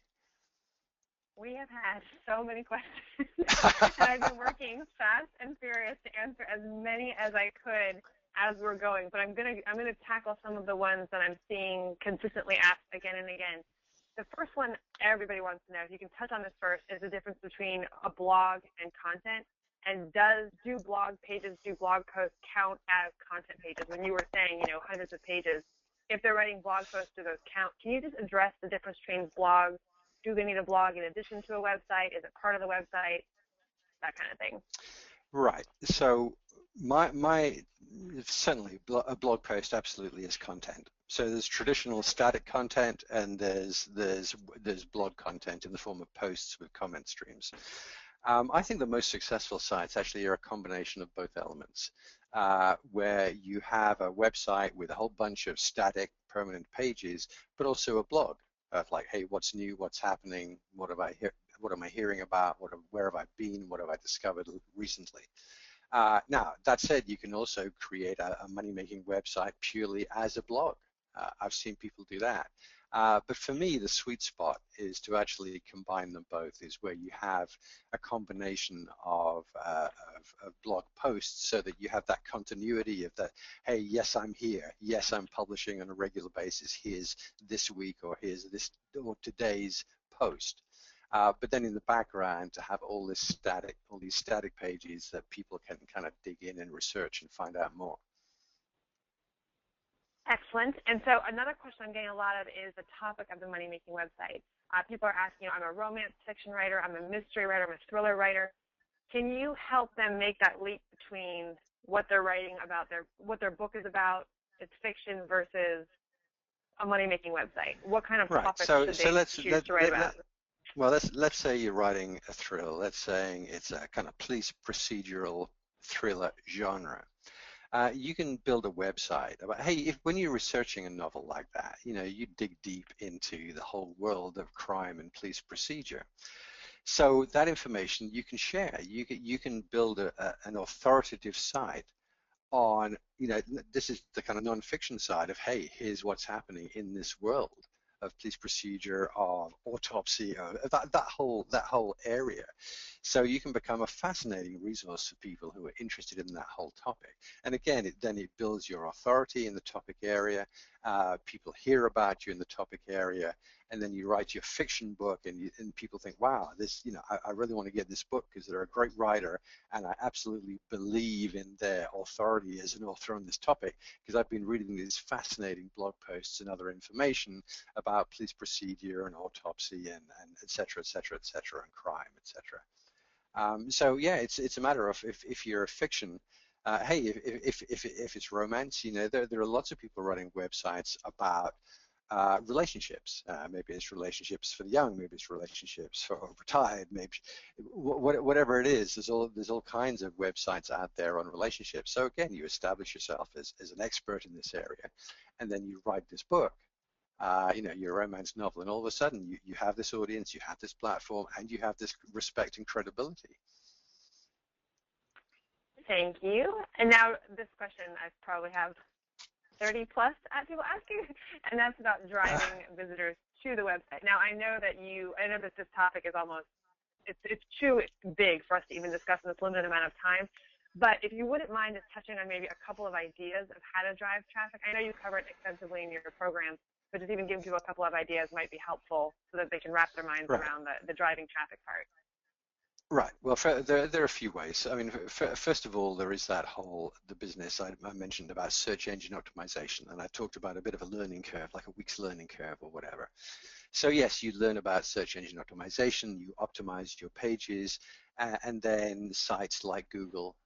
We have had so many questions, and I've been working fast and furious to answer as many as I could as we're going. But I'm gonna tackle some of the ones that I'm seeing consistently asked again and again. The first one everybody wants to know, if you can touch on this first, is the difference between a blog and content. And do blog pages, do blog posts count as content pages? When you were saying, hundreds of pages, if they're writing blog posts, do those count? Can you just address the difference between blogs? Do they need a blog in addition to a website? Is it part of the website? That kind of thing. Right. So certainly a blog post absolutely is content. So there's traditional static content, and there's blog content in the form of posts with comment streams. I think the most successful sites actually are a combination of both elements, where you have a website with a whole bunch of static permanent pages, but also a blog of like, hey, what's new, what's happening, what am I hearing about, where have I been, what have I discovered recently. Now, that said, you can also create a money-making website purely as a blog. I've seen people do that. But for me, the sweet spot is to actually combine them both, is where you have a combination of blog posts so that you have that continuity of that, hey, yes, I'm here. Yes, I'm publishing on a regular basis. Here's this week, or here's this, or today's post. But then in the background, to have all these static pages that people can kind of dig in and research and find out more. Excellent. And so another question I'm getting a lot of is the topic of the money-making website. People are asking, I'm a romance fiction writer, I'm a mystery writer, I'm a thriller writer. Can you help them make that leap between what they're writing about, what their book is about, it's fiction, versus a money-making website? What kind of topics should they choose to write about? Well, let's say you're writing a thriller. Let's say it's a kind of police procedural thriller genre. You can build a website about, hey, when you're researching a novel like that, you dig deep into the whole world of crime and police procedure. So that information you can share. You can build an authoritative site on, this is the kind of nonfiction side of, hey, here's what's happening in this world of police procedure, of autopsy, of that whole area. So you can become a fascinating resource for people who are interested in that whole topic. And again, it builds your authority in the topic area. People hear about you in the topic area, and then you write your fiction book, and people think, wow, this, I really want to get this book because they're a great writer, and I absolutely believe in their authority as an author on this topic, because I've been reading these fascinating blog posts and other information about police procedure and autopsy and et cetera, et cetera, et cetera, and crime, et cetera. So yeah, it's a matter of if you're a fiction, hey, if it's romance, there are lots of people running websites about relationships. Maybe it's relationships for the young, maybe it's relationships for retired, maybe whatever it is. There's all kinds of websites out there on relationships. So again, you establish yourself as an expert in this area, and then you write this book, your romance novel, and all of a sudden you have this audience, you have this platform, and you have this respect and credibility. Thank you. And now this question I probably have 30 plus people asking, and that's about driving visitors to the website. Now I know that this topic is almost, it's too big for us to even discuss in this limited amount of time, but if you wouldn't mind just touching on maybe a couple of ideas of how to drive traffic. I know you cover it extensively in your program, but just even giving people a couple of ideas might be helpful so that they can wrap their minds around the driving traffic part. Right. Well, there are a few ways. I mean, first of all, there is the business I mentioned about search engine optimization, and I talked about a bit of a learning curve, like a week's learning curve or whatever. So yes, you learn about search engine optimization, you optimize your pages, and then sites like Google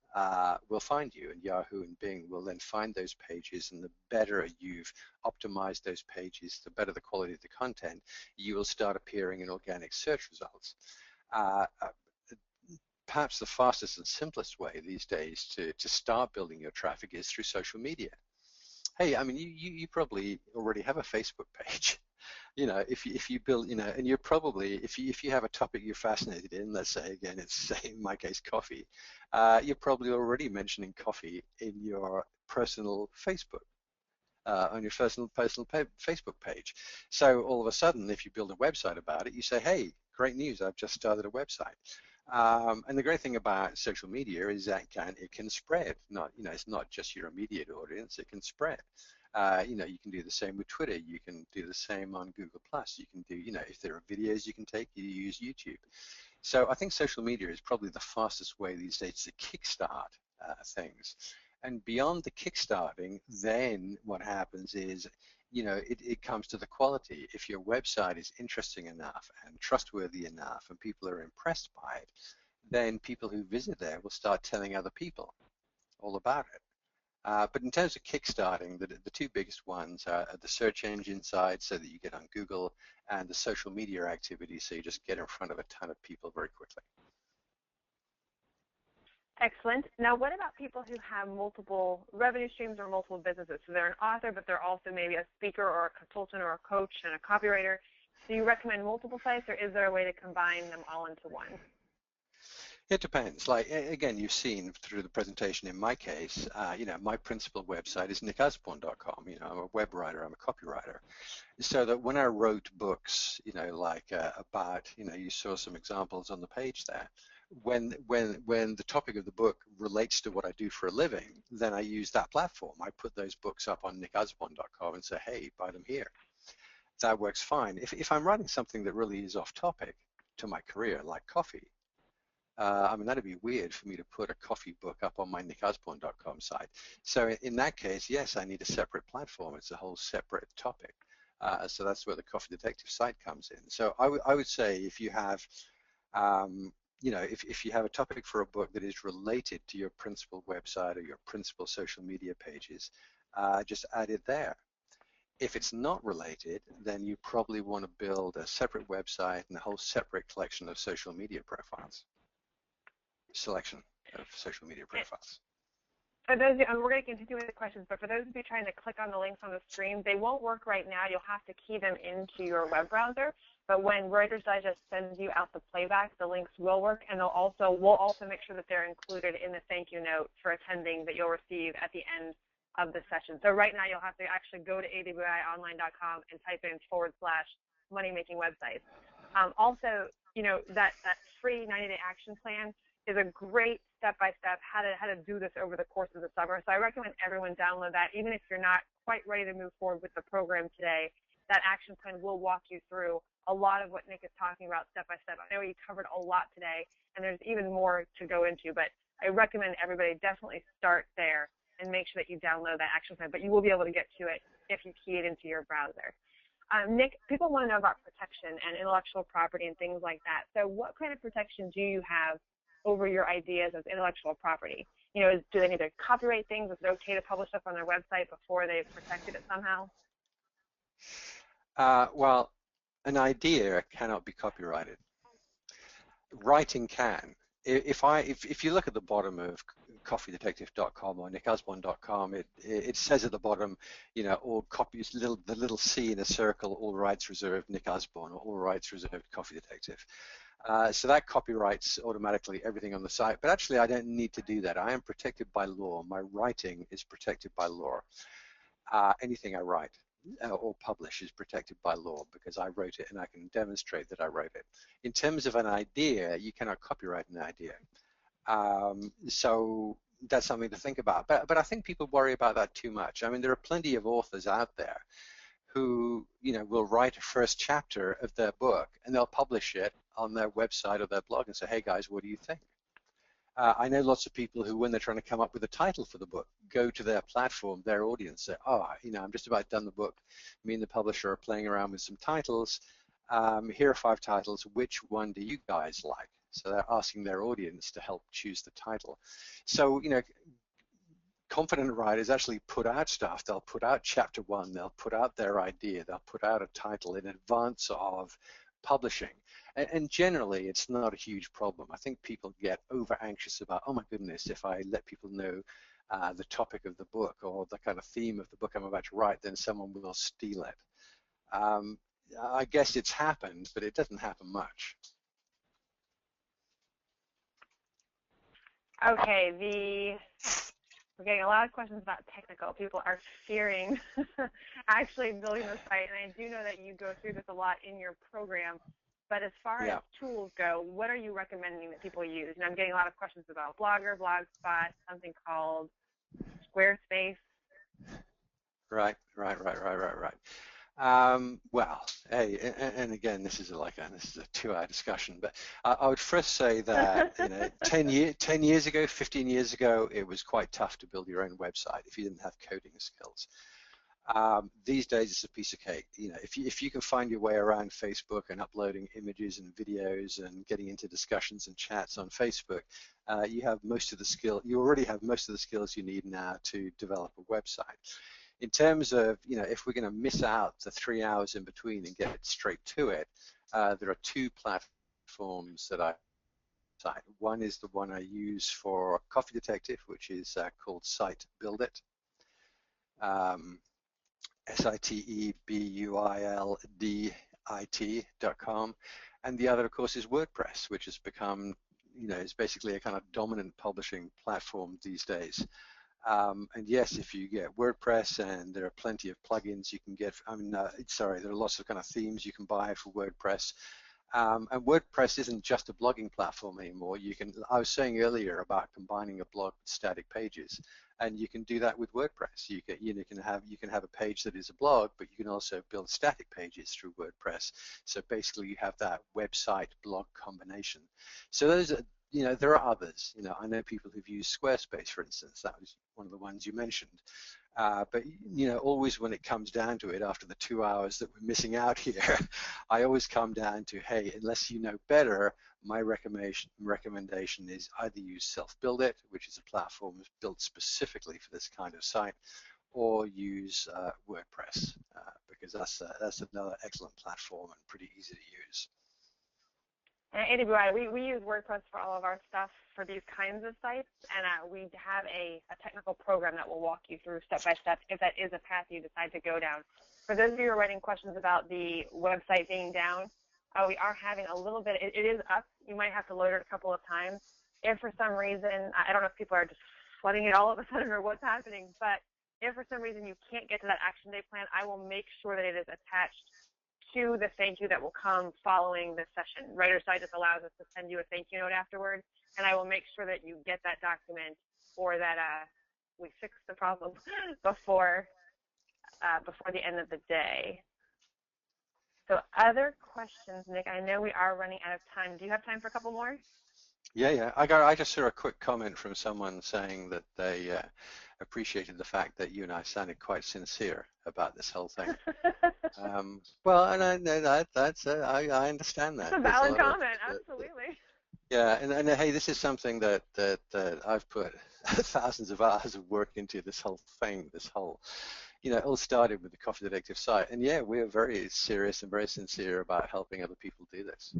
will find you, and Yahoo and Bing will then find those pages, and the better you've optimized those pages, the better the quality of the content, you will start appearing in organic search results. Perhaps the fastest and simplest way these days to start building your traffic is through social media. Hey, I mean, you probably already have a Facebook page. If you build, and you're probably, if you have a topic you're fascinated in, let's say, again, it's in my case, coffee, you're probably already mentioning coffee in your personal Facebook, on your personal Facebook page. So all of a sudden, if you build a website about it, you say, hey, great news, I've just started a website. And the great thing about social media is that it can spread. It's not just your immediate audience. It can spread. You can do the same with Twitter. You can do the same on Google+. You can do, if there are videos you can take, you use YouTube. So I think social media is probably the fastest way these days to kickstart things. And beyond the kickstarting, then what happens is, it comes to the quality. If your website is interesting enough and trustworthy enough and people are impressed by it, then people who visit there will start telling other people all about it. But in terms of kickstarting, the two biggest ones are the search engine side, so that you get on Google, and the social media activity, so you just get in front of a ton of people very quickly. Excellent. Now, what about people who have multiple revenue streams or multiple businesses? So they're an author, but they're also maybe a speaker or a consultant or a coach and a copywriter. Do you recommend multiple sites, or is there a way to combine them all into one? It depends. Like, again, you've seen through the presentation in my case, my principal website is nickusborne.com. I'm a web writer, I'm a copywriter. So that when I wrote books, about, you saw some examples on the page there. When the topic of the book relates to what I do for a living, then I use that platform. I put those books up on nickusborne.com and say, hey, buy them here. That works fine. If I'm writing something that really is off topic to my career, like coffee, that'd be weird for me to put a coffee book up on my nickusborne.com site. So in that case, yes, I need a separate platform. It's a whole separate topic. So that's where the Coffee Detective site comes in. So I would say if you have if you have a topic for a book that is related to your principal website or your principal social media pages, just add it there. If it's not related, then you probably want to build a separate website and a whole separate collection of social media profiles. Selection of social media profiles. For those, we're going to continue with the questions, but for those of you trying to click on the links on the screen, they won't work right now. You'll have to key them into your web browser. But when Reuters Digest sends you out the playback, the links will work, and we'll also make sure that they're included in the thank you note for attending that you'll receive at the end of the session. So right now you'll have to actually go to awionline.com and type in / money making websites. Also, that free 90-day action plan is a great step-by-step how to do this over the course of the summer. So I recommend everyone download that. Even if you're not quite ready to move forward with the program today, that action plan will walk you through a lot of what Nick is talking about step-by-step. I know he covered a lot today, and there's even more to go into, but I recommend everybody definitely start there and make sure that you download that action plan. But you will be able to get to it if you key it into your browser. Nick, people want to know about protection and intellectual property and things like that. So what kind of protection do you have over your ideas as intellectual property? Do they need to copyright things? Is it okay to publish stuff on their website before they've protected it somehow? Well, an idea cannot be copyrighted. Writing can. If you look at the bottom of coffeedetective.com or nickosborne.com, it says at the bottom, all copies, the little C in a circle, all rights reserved Nick Osborne, or all rights reserved Coffee Detective. So that copyrights automatically everything on the site. But actually, I don't need to do that. I am protected by law. My writing is protected by law. Anything I write or publish is protected by law because I wrote it and I can demonstrate that I wrote it. In terms of an idea, you cannot copyright an idea. So that's something to think about. But I think people worry about that too much. I mean, there are plenty of authors out there who, will write a first chapter of their book and they'll publish it on their website or their blog and say, hey guys, what do you think? I know lots of people who, when they're trying to come up with a title for the book, go to their platform, their audience, say, I'm just about done the book. Me and the publisher are playing around with some titles. Here are 5 titles. Which one do you guys like? So they're asking their audience to help choose the title. So, confident writers actually put out stuff. They'll put out chapter 1. They'll put out their idea. They'll put out a title in advance of publishing. And generally, it's not a huge problem. I think people get over anxious about, oh my goodness, if I let people know the topic of the book or the kind of theme of the book I'm about to write, then someone will steal it. I guess it's happened, but it doesn't happen much. Okay, we're getting a lot of questions about technical. People are fearing actually building the site, and I do know that you go through this a lot in your program. But as far as tools go, what are you recommending that people use? And I'm getting a lot of questions about Blogger, Blogspot, something called Squarespace. Right. Well, hey, and again, this is a 2-hour discussion, but I would first say that 10 years ago, 15 years ago, it was quite tough to build your own website if you didn't have coding skills. These days, it's a piece of cake. If you can find your way around Facebook and uploading images and videos and getting into discussions and chats on Facebook, you have most of the skill. You already have most of the skills you need now to develop a website. In terms of, if we're going to miss out the 3 hours in between and get straight to it, there are 2 platforms that I cite. One is the one I use for Coffee Detective, which is called Site Build It. SiteBuildit.com, and the other, of course, is WordPress, which has become, is basically a kind of dominant publishing platform these days. And yes, if you get WordPress, and there are plenty of plugins you can get. There are lots of kind of themes you can buy for WordPress. And WordPress isn't just a blogging platform anymore. I was saying earlier about combining a blog with static pages, and you can do that with WordPress. You can have a page that is a blog, but you can also build static pages through WordPress. So basically, you have that website blog combination. So those are, there are others. I know people who've used Squarespace, for instance. That was one of the ones you mentioned. But always when it comes down to it, after the 2 hours that we're missing out here, I always come down to, hey, unless you know better, my recommendation is either use Self-Build-It, which is a platform built specifically for this kind of site, or use WordPress, because that's another excellent platform and pretty easy to use. Andy, we use WordPress for all of our stuff for these kinds of sites, and we have a technical program that will walk you through step by step if that is a path you decide to go down. For those of you who are writing questions about the website being down, we are having a little bit, it is up. You might have to load it a couple of times. If for some reason, I don't know if people are just flooding it all of a sudden or what's happening, but if for some reason you can't get to that action day plan, I will make sure that it is attached to the thank you that will come following the session. Writer's Site just allows us to send you a thank you note afterward, and I will make sure that you get that document or that we fix the problem before the end of the day. So other questions, Nick? I know we are running out of time. Do you have time for a couple more? Yeah. I just saw a quick comment from someone saying that they appreciated the fact that you and I sounded quite sincere about this whole thing. Well, and I understand that. It's a valid comment, absolutely. Yeah, and hey, this is something that I've put thousands of hours of work into this whole thing, this whole you know, it all started with the Coffee Detective site. And yeah, we are very serious and very sincere about helping other people do this.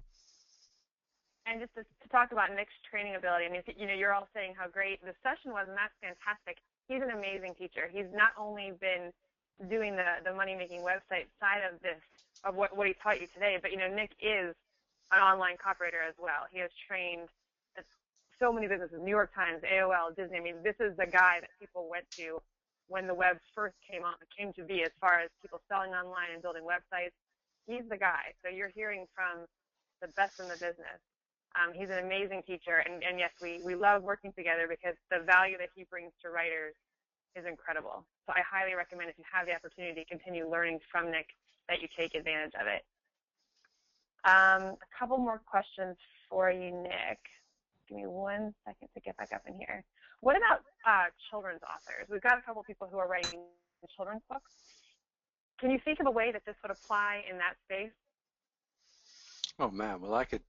And just to talk about Nick's training ability, I mean, you know, you're all saying how great the session was, and that's fantastic. He's an amazing teacher. He's not only been doing the money-making website side of this, of what he taught you today, but, you know, Nick is an online copywriter as well. He has trained so many businesses, New York Times, AOL, Disney. I mean, this is the guy that people went to when the web first came to be as far as people selling online and building websites. He's the guy. So you're hearing from the best in the business. He's an amazing teacher, and yes, we love working together because the value that he brings to writers is incredible. So I highly recommend, if you have the opportunity to continue learning from Nick, that you take advantage of it. A couple more questions for you, Nick. Give me 1 second to get back up in here. What about children's authors? We've got a couple people who are writing children's books. Can you think of a way that this would apply in that space? Oh man, well I can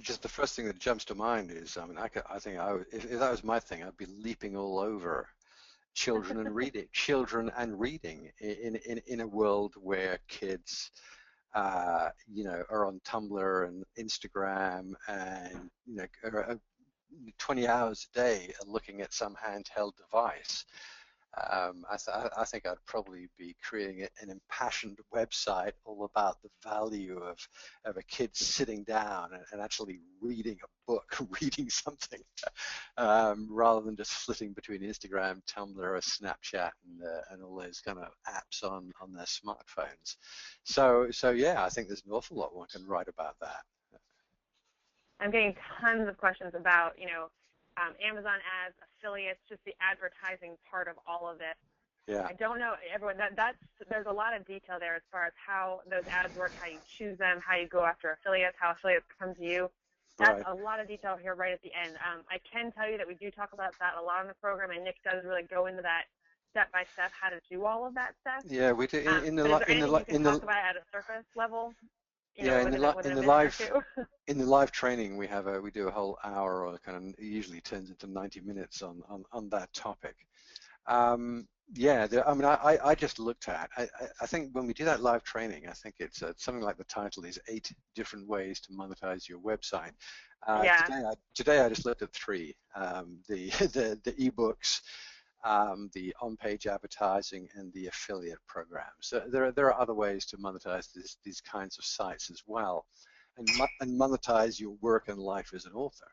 just the first thing that jumps to mind is, I mean, I think if that was my thing, I'd be leaping all over children and reading in a world where kids you know, are on Tumblr and Instagram and, you know, are 20 hours a day looking at some handheld device. I think I'd probably be creating an impassioned website all about the value of a kid sitting down and actually reading a book, reading something, rather than just flitting between Instagram, Tumblr, or Snapchat, and all those kind of apps on their smartphones. So yeah, I think there's an awful lot one can write about that. I'm getting tons of questions about, you know, Amazon ads, affiliates, just the advertising part of all of it. Yeah. I don't know, everyone, there's a lot of detail there as far as how those ads work, how you choose them, how you go after affiliates, how affiliates come to you. That's a lot of detail here right at the end. I can tell you that we do talk about that a lot in the program, and Nick does really go into that step-by-step, how to do all of that stuff. Yeah, we do. Talk about at a surface level? Yeah, in the live training we do a whole hour, or kind of usually turns into 90 minutes on that topic. Yeah, I mean, I just looked at. I think when we do that live training, I think it's something like the title is 8 different ways to monetize your website. Today I just looked at 3: the ebooks, the on-page advertising, and the affiliate program. So there are other ways to monetize these kinds of sites as well, and monetize your work and life as an author,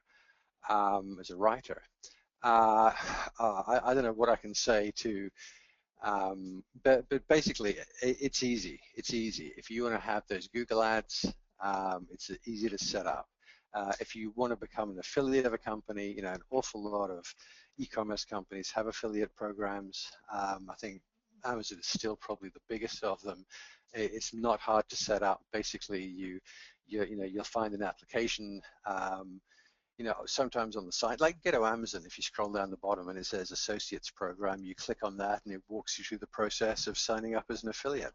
as a writer. I don't know what I can say to, but basically it's easy. It's easy. If you want to have those Google ads, it's easy to set up. If you want to become an affiliate of a company, you know, an awful lot of e-commerce companies have affiliate programs. I think Amazon is still probably the biggest of them. It's not hard to set up. Basically, you'll find an application. You know, sometimes on the site, like go to Amazon, if you scroll down the bottom and it says Associates Program, you click on that and it walks you through the process of signing up as an affiliate.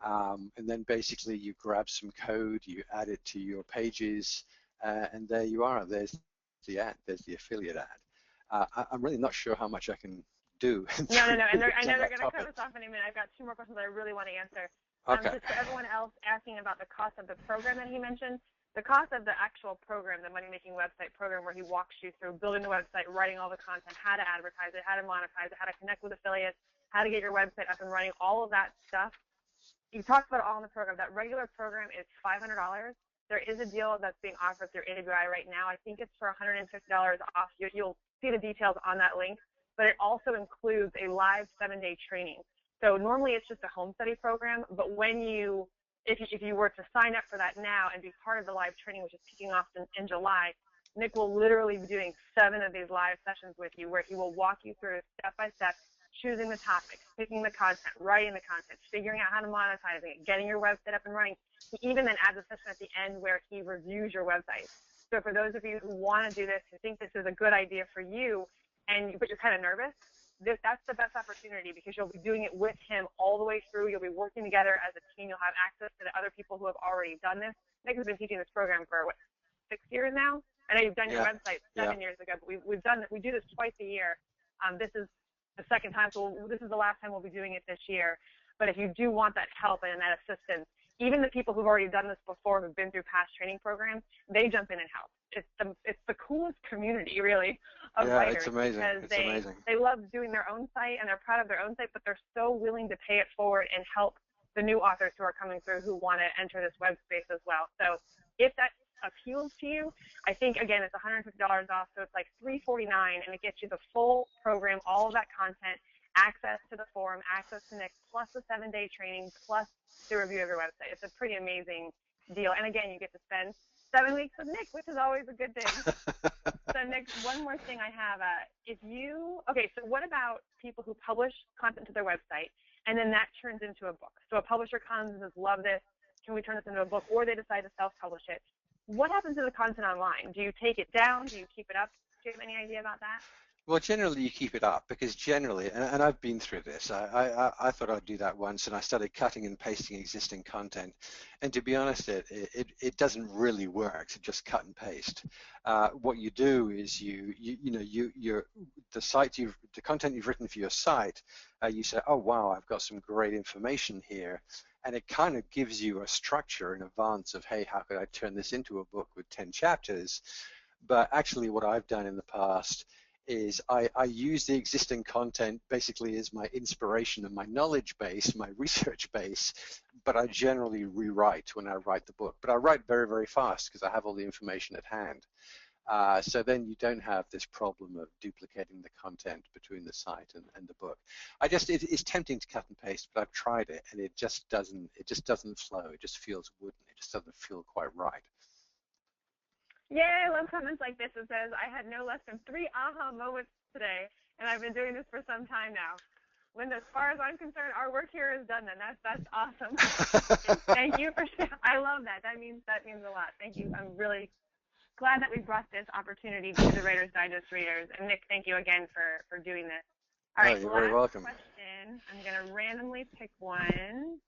And then basically you grab some code, you add it to your pages, and there you are. There's the ad. There's the affiliate ad. I'm really not sure how much I can do. No. And I know they're going to cut us off in a minute. I've got 2 more questions that I really want to answer. Okay. Just for everyone else asking about the cost of the program that he mentioned, the cost of the actual program, the money-making website program, where he walks you through building the website, writing all the content, how to advertise it, how to monetize it, how to connect with affiliates, how to get your website up and running, all of that stuff. He talks about it all in the program. That regular program is $500. There is a deal that's being offered through AWI right now. I think it's for $150 off. You'll see the details on that link, but it also includes a live 7-day training. So normally it's just a home study program, but if you were to sign up for that now and be part of the live training, which is kicking off in July, Nick will literally be doing 7 of these live sessions with you, where he will walk you through step-by-step, choosing the topics, picking the content, writing the content, figuring out how to monetize it, getting your website up and running. He even then adds a session at the end where he reviews your website. So for those of you who want to do this, who think this is a good idea for you, but you're kind of nervous, that's the best opportunity, because you'll be doing it with him all the way through. You'll be working together as a team. You'll have access to the other people who have already done this. Nick has been teaching this program for, 6 years now? I know you've done your website 7 years ago, but we do this twice a year. This is the second time, so this is the last time we'll be doing it this year. But if you do want that help and that assistance, even the people who've already done this before, who've been through past training programs, they jump in and help. It's the coolest community, really, of writers. It's amazing. Because they love doing their own site, and they're proud of their own site, but they're so willing to pay it forward and help the new authors who are coming through who want to enter this web space as well. So if that appeals to you, I think, again, it's $150 off, so it's like $349, and it gets you the full program, all of that content, access to the forum, access to Nick, plus the 7-day training, plus the review of your website. It's a pretty amazing deal. And again, you get to spend 7 weeks with Nick, which is always a good thing. So Nick, one more thing I have. So what about people who publish content to their website, and then that turns into a book? So a publisher comes and says, love this, can we turn this into a book? Or they decide to self-publish it. What happens to the content online? Do you take it down? Do you keep it up? Do you have any idea about that? Well, generally you keep it up, because generally, and I've been through this, I thought I'd do that once, and I started cutting and pasting existing content, and to be honest, it doesn't really work to just cut and paste. What you do is the content you've written for your site, you say, oh wow, I've got some great information here, and it kind of gives you a structure in advance of, hey, how could I turn this into a book with 10 chapters? But actually what I've done in the past is I use the existing content basically as my inspiration and my knowledge base, my research base, but I generally rewrite when I write the book. But I write very, very fast because I have all the information at hand. So then you don't have this problem of duplicating the content between the site and the book. It's tempting to cut and paste, but I've tried it, and it just doesn't flow. It just feels wooden. It just doesn't feel quite right. Yeah, I love comments like this. It says, I had no less than 3 aha moments today, and I've been doing this for some time now. Linda, as far as I'm concerned, our work here is done then. That's awesome. Thank you for sharing. I love that. That means a lot. Thank you. I'm really glad that we brought this opportunity to the Writer's Digest readers. And Nick, thank you again for doing this. All right, you're very welcome. Question. I'm going to randomly pick one.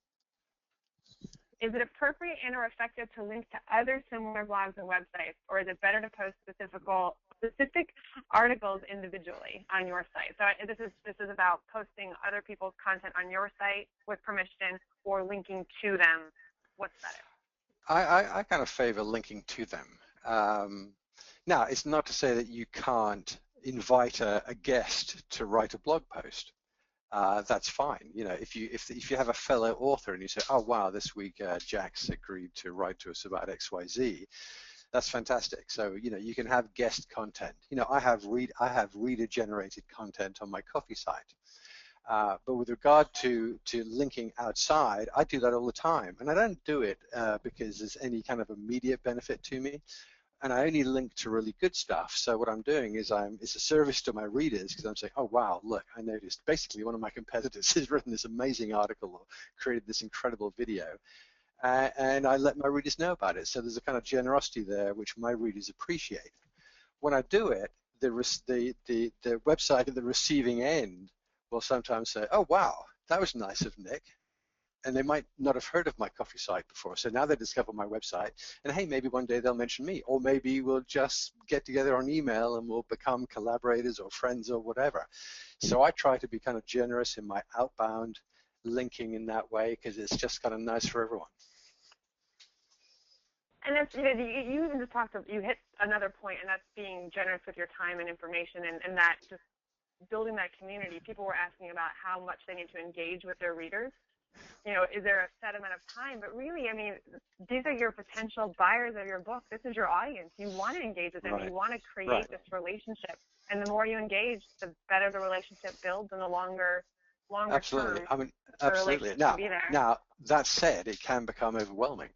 Is it appropriate and or effective to link to other similar blogs and websites, or is it better to post specific articles individually on your site? So this is about posting other people's content on your site with permission, or linking to them. What's better? I kind of favor linking to them. Now, it's not to say that you can't invite a guest to write a blog post. That's fine. If you have a fellow author and you say, oh wow, this week Jack's agreed to write to us about XYZ, that's fantastic. So you can have guest content. I have reader-generated content on my coffee site. But with regard to linking outside, I do that all the time, and I don't do it because there's any kind of immediate benefit to me. And I only link to really good stuff. So what I'm doing is it's a service to my readers, because I'm saying, oh wow, look, I noticed basically one of my competitors has written this amazing article or created this incredible video, and I let my readers know about it. So there's a kind of generosity there which my readers appreciate. When I do it, the website at the receiving end will sometimes say, oh wow, that was nice of Nick. And they might not have heard of my coffee site before. So now they discover my website, and hey, maybe one day they'll mention me, or maybe we'll just get together on email and we'll become collaborators or friends or whatever. So I try to be kind of generous in my outbound linking in that way, because it's just kind of nice for everyone. And that's, you even just you hit another point, and that's being generous with your time and information, and that just building that community. People were asking about how much they need to engage with their readers. Is there a set amount of time? But really, I mean, these are your potential buyers of your book. This is your audience. You want to engage with them. Right. You want to create this relationship. And the more you engage, the better the relationship builds, and the longer absolutely. term. I mean, absolutely. Now, that said, it can become overwhelming.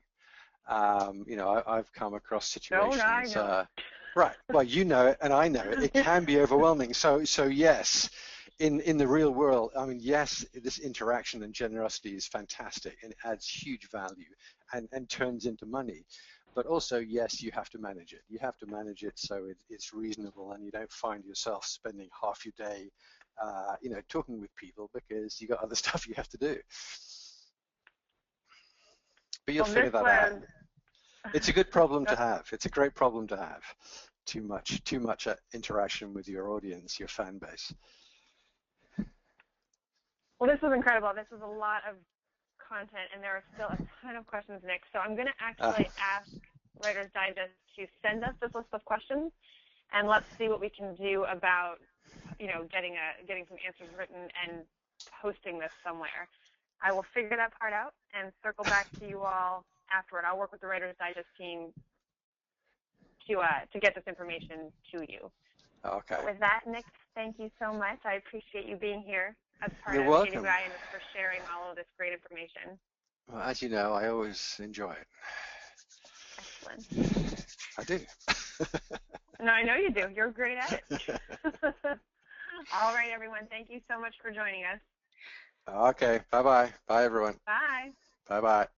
I've come across situations. I know. Right. Well, you know it, and I know it. It can be overwhelming. So yes. In the real world, I mean, yes, this interaction and generosity is fantastic, and it adds huge value and turns into money. But also, yes, you have to manage it. You have to manage it so it's reasonable, and you don't find yourself spending half your day, talking with people, because you got other stuff you have to do. But you'll figure that out. It's a good problem to have. It's a great problem to have. Too much interaction with your audience, your fan base. Well, this was incredible. This was a lot of content, and there are still a ton of questions, Nick. So I'm going to actually ask Writer's Digest to send us this list of questions, and let's see what we can do about, getting some answers written and posting this somewhere. I will figure that part out and circle back to you all afterward. I'll work with the Writer's Digest team to get this information to you. Okay. But with that, Nick, thank you so much. I appreciate you being here as part You're of welcome. Copywriting and for sharing all of this great information. Well, as you know, I always enjoy it. Excellent. I do. No, I know you do. You're great at it. All right, everyone. Thank you so much for joining us. Okay. Bye-bye. Bye, everyone. Bye. Bye-bye.